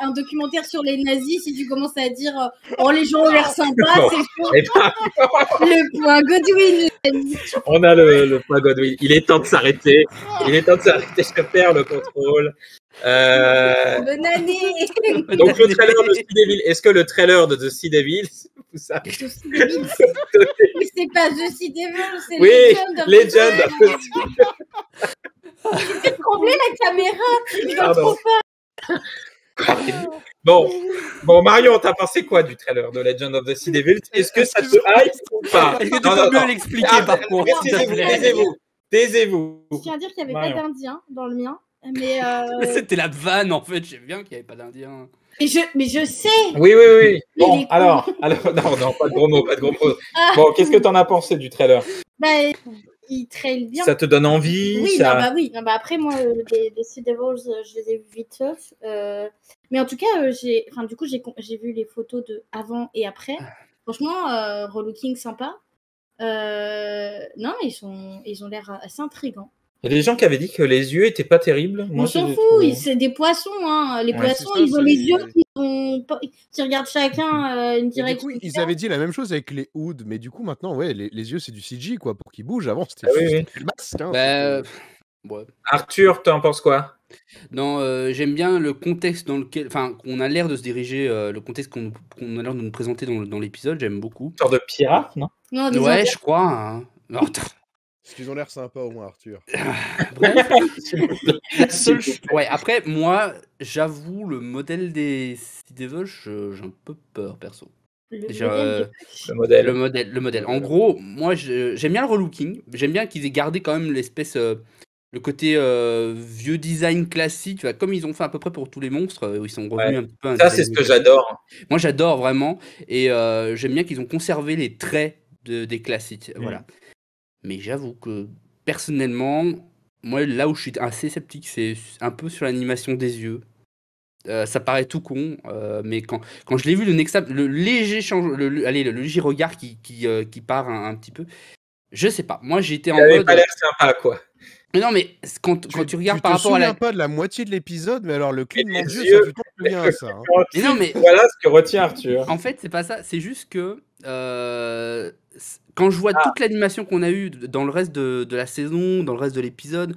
Speaker 3: Un documentaire sur les nazis, si tu commences à dire oh, les gens ont l'air sympas,
Speaker 1: Bon.
Speaker 3: c'est chaud.
Speaker 1: Eh ben,
Speaker 3: Le point Godwin.
Speaker 1: on a le point Godwin. Il est temps de s'arrêter. Il est temps de s'arrêter. Je perds le contrôle.
Speaker 3: Bonne année.
Speaker 1: Donc, le trailer de Sea Devil. Est-ce que le trailer de The Sea Devil, vous savez?
Speaker 3: The Sea Devil. Mais c'est pas The Sea Devil, c'est
Speaker 1: Oui,
Speaker 3: Legend of the
Speaker 1: Legend of the
Speaker 3: Sea. Fais trembler la caméra. Il va
Speaker 1: Pardon.
Speaker 3: trop fort.
Speaker 1: Bon, Marion, t'as pensé quoi du trailer de Legend of the Sea Devil? Est-ce que ça te hype ou pas?
Speaker 4: Est-ce que tu peux mieux l'expliquer
Speaker 1: Ah,
Speaker 4: par contre, s'il te
Speaker 1: Taisez-vous,
Speaker 4: plaît.
Speaker 1: taisez-vous, taisez-vous.
Speaker 3: Je tiens à dire qu'il n'y avait
Speaker 1: Marion.
Speaker 3: pas d'Indien dans le mien. Mais,
Speaker 4: C'était la vanne en fait. Je sais bien qu'il n'y avait pas d'Indien.
Speaker 3: mais je sais.
Speaker 1: Oui.
Speaker 3: Il
Speaker 1: Bon,
Speaker 3: est con.
Speaker 1: alors, non, pas de gros mots, pas de gros mots.
Speaker 3: Ah.
Speaker 1: Bon, qu'est-ce que t'en as pensé du trailer?
Speaker 3: Bah, il traîne bien.
Speaker 1: Ça te donne envie?
Speaker 3: Oui,
Speaker 1: ça...
Speaker 3: non, bah oui. Non, bah après, moi, les Sea Devils, je les ai vus vite fait. Mais en tout cas, du coup, j'ai vu les photos de avant et après. Franchement, relooking sympa. Non, ils ont l'air assez intrigants.
Speaker 1: Il y a des gens qui avaient dit que les yeux étaient pas terribles.
Speaker 3: On
Speaker 1: Moi, je
Speaker 3: s'en
Speaker 1: les
Speaker 3: fout,
Speaker 1: trouvais.
Speaker 3: c'est des poissons. Hein. Les
Speaker 1: Ouais,
Speaker 3: poissons,
Speaker 2: c'est ça,
Speaker 3: ils ont
Speaker 2: c'est
Speaker 3: les
Speaker 2: des-
Speaker 3: yeux qui regardent chacun une
Speaker 2: Et du
Speaker 3: direction.
Speaker 2: coup, ils avaient dit la même chose avec les hoods, mais du coup, maintenant, ouais, les yeux, c'est du CG, quoi, pour qu'ils bougent. Avant, c'était
Speaker 1: Ah oui,
Speaker 2: juste
Speaker 1: oui.
Speaker 2: le masque. Hein,
Speaker 4: Bah,
Speaker 2: c'était-
Speaker 4: ouais.
Speaker 1: Arthur, t'en penses quoi?
Speaker 4: Non, j'aime bien le contexte dans lequel, enfin, qu'on a l'air de se diriger, le contexte qu'on a l'air de nous présenter dans l'épisode. J'aime beaucoup.
Speaker 1: Une sorte de pirate, non?
Speaker 3: Non, des
Speaker 4: Ouais,
Speaker 3: Indiens.
Speaker 4: je crois. Hein. Non, attends.
Speaker 2: Parce qu'ils ont l'air sympas au moins, Arthur.
Speaker 4: Bref, la seule ouais, après, moi, j'avoue, le modèle des Sea Devils, j'ai un peu peur, perso.
Speaker 3: Le
Speaker 4: Déjà,
Speaker 3: modèle de
Speaker 1: Le modèle.
Speaker 4: le modèle. En gros, moi, j'aime bien le relooking. J'aime bien qu'ils aient gardé quand même l'espèce, le côté vieux design classique, tu vois, comme ils ont fait à peu près pour tous les monstres, où ils sont revenus un petit peu à un
Speaker 1: Ça, c'est
Speaker 4: design
Speaker 1: ce que
Speaker 4: classique.
Speaker 1: j'adore.
Speaker 4: Moi, j'adore vraiment. Et j'aime bien qu'ils ont conservé les traits des classiques. Voilà. Mais j'avoue que, personnellement, moi, là où je suis assez sceptique, c'est un peu sur l'animation des yeux. Ça paraît tout con, mais quand je l'ai vu, le léger le léger regard qui part un petit peu, je sais pas. Moi, j'étais
Speaker 1: Il
Speaker 4: en
Speaker 1: avait
Speaker 4: mode.
Speaker 1: pas l'air sympa, quoi.
Speaker 4: Mais non, mais quand tu regardes par
Speaker 2: te
Speaker 4: rapport à
Speaker 2: souviens
Speaker 4: la.
Speaker 2: pas de la moitié de l'épisode, mais alors le clignement
Speaker 1: les
Speaker 2: d'yeux,
Speaker 1: yeux.
Speaker 2: ça tu t'en souviens à ça. Hein.
Speaker 4: Mais non, mais
Speaker 1: Voilà ce que retient Arthur.
Speaker 4: en fait, c'est pas ça. C'est juste que quand je vois toute l'animation qu'on a eue dans le reste de la saison, dans le reste de l'épisode,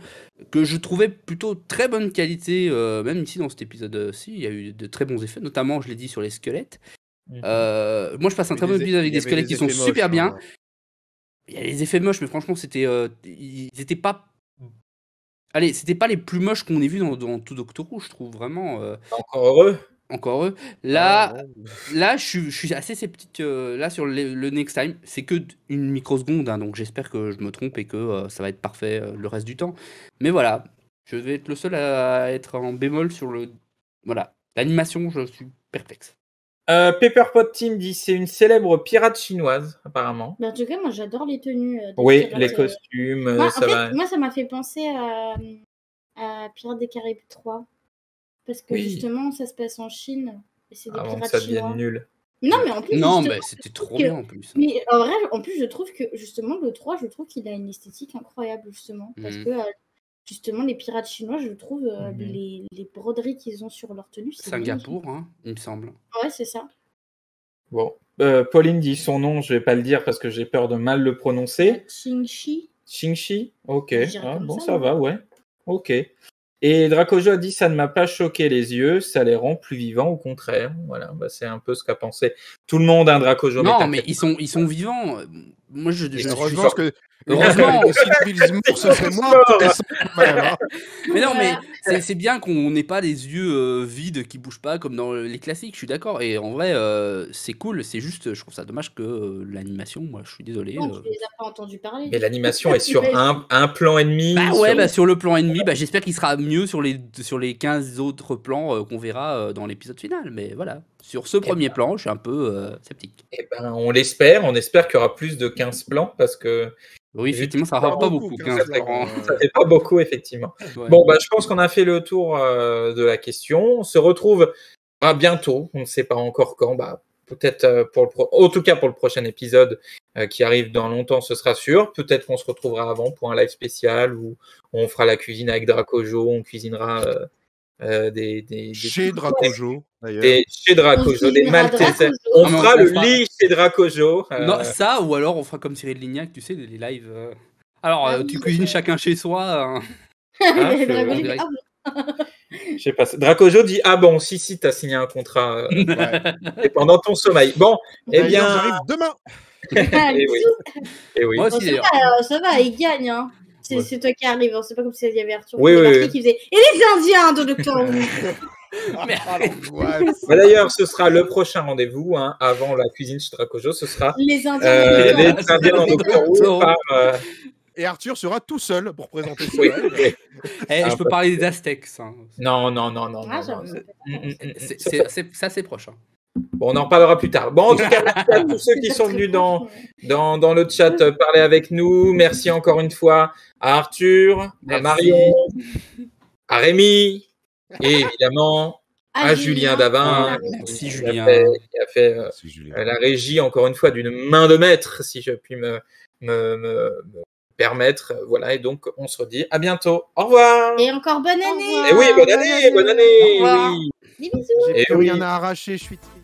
Speaker 4: que je trouvais plutôt très bonne qualité, même ici dans cet épisode-ci, il y a eu de très bons effets, notamment, je l'ai dit, sur les squelettes. Moi, je passe un très bon épisode avec des squelettes qui sont super bien. Il y a les effets moches, mais franchement, ils étaient pas. Allez, c'était pas les plus moches qu'on ait vus dans tout Doctor Who, je trouve vraiment.
Speaker 1: Encore heureux.
Speaker 4: Encore eux. Là, je suis assez sceptique. Là, sur le Next Time, c'est que une microseconde, hein, donc j'espère que je me trompe et que ça va être parfait le reste du temps. Mais voilà, je vais être le seul à être en bémol sur le. Voilà, l'animation, je suis perplexe.
Speaker 1: Pepperpot Team dit c'est une célèbre pirate chinoise, apparemment.
Speaker 3: En tout cas, moi j'adore les tenues. Des
Speaker 1: Oui,
Speaker 3: pirates,
Speaker 1: les costumes,
Speaker 3: Moi,
Speaker 1: ça va.
Speaker 3: moi, ça m'a fait penser à Pirates des Caraïbes 3. Parce que justement, ça se passe en Chine. Et c'est des
Speaker 1: Avant que
Speaker 3: pirates
Speaker 1: ça
Speaker 3: chinois.
Speaker 1: devienne nul.
Speaker 3: Non, mais en plus,
Speaker 4: Non,
Speaker 3: justement,
Speaker 4: mais c'était trop bien en plus.
Speaker 3: Mais en vrai, en plus, je trouve que justement, le 3, je trouve qu'il a une esthétique incroyable, justement. Parce que justement, les pirates chinois, je trouve les broderies qu'ils ont sur leur tenue, c'est
Speaker 4: Singapour, hein, il me semble.
Speaker 3: Ouais, c'est ça.
Speaker 1: Bon, Pauline dit son nom, je vais pas le dire parce que j'ai peur de mal le prononcer.
Speaker 3: Xingxi.
Speaker 1: Xingxi, ok.
Speaker 3: Ah,
Speaker 1: bon, ça va, ouais. Ok. Et Dracojo a dit ça ne m'a pas choqué les yeux, ça les rend plus vivants, au contraire. Voilà, bah, c'est un peu ce qu'a pensé tout le monde, Dracojo.
Speaker 4: Non, mais ils sont vivants. Moi, je
Speaker 2: heureusement que.
Speaker 4: Heureusement
Speaker 2: aussi Moore se fait mort.
Speaker 4: Mais non, mais c'est bien qu'on n'ait pas les yeux vides qui bougent pas comme dans les classiques, je suis d'accord. Et en vrai, c'est cool, c'est juste, je trouve ça dommage que l'animation, moi je suis désolé.
Speaker 3: Non, tu les as pas entendu parler.
Speaker 1: Mais l'animation est sur un plan et demi.
Speaker 4: Bah ouais, sur le plan ennemi, j'espère qu'il sera mieux sur les 15 autres plans qu'on verra dans l'épisode final. Mais voilà, sur ce premier plan, je suis un peu sceptique.
Speaker 1: Eh ben, on l'espère, on espère qu'il y aura plus de 15 plans parce que.
Speaker 4: Oui, effectivement, ça ne fera pas beaucoup. 15 plans.
Speaker 1: Ça fait pas beaucoup, effectivement.
Speaker 4: Ouais.
Speaker 1: Bon, je pense qu'on a fait le tour de la question. On se retrouve bientôt, on ne sait pas encore quand, peut-être en tout cas pour le prochain épisode qui arrive dans longtemps, ce sera sûr. Peut-être qu'on se retrouvera avant pour un live spécial où on fera la cuisine avec Dracojo, on cuisinera
Speaker 2: chez Dracojo, d'ailleurs.
Speaker 1: Chez Dracojo, des Maltesers. On fera le lit chez Dracojo.
Speaker 4: Non, ça, ou alors on fera comme Cyril Lignac, tu sais, les lives. Alors, tu cuisines chacun chez soi.
Speaker 1: Je sais pas. Dracojo dit ah bon, si, t'as signé un contrat et pendant ton sommeil. Bon, eh bien,
Speaker 2: j'arrive demain.
Speaker 1: Et oui.
Speaker 4: Moi aussi, d'ailleurs.
Speaker 3: Ça va, il gagne. Hein. C'est toi qui arrive, c'est pas comme si il y avait Arthur
Speaker 1: qui
Speaker 3: faisait et les Indiens de Doctor Who.
Speaker 1: D'ailleurs, ce sera le prochain rendez-vous avant la cuisine chez Dracojo. Ce sera
Speaker 3: les Indiens
Speaker 1: en Doctor Who par.
Speaker 2: Et Arthur sera tout seul pour présenter ça.
Speaker 4: Je peux parler des Aztecs. Hein.
Speaker 1: Non.
Speaker 4: Ça, c'est proche. Hein.
Speaker 1: Bon, on en reparlera plus tard. Bon, en tout cas, merci à tous ceux qui sont venus dans le chat parler avec nous. Merci encore une fois à Arthur, à Marion, à Rémi et évidemment à Julien Davin.
Speaker 4: Merci Julien.
Speaker 1: Qui a fait la régie, encore une fois, d'une main de maître, si je puis me permettre. Voilà, et donc on se redit à bientôt. Au revoir.
Speaker 3: Et encore bonne année.
Speaker 1: Et oui, bonne année.
Speaker 3: Des bisous.
Speaker 2: J'ai plus rien à arracher, je suis triste.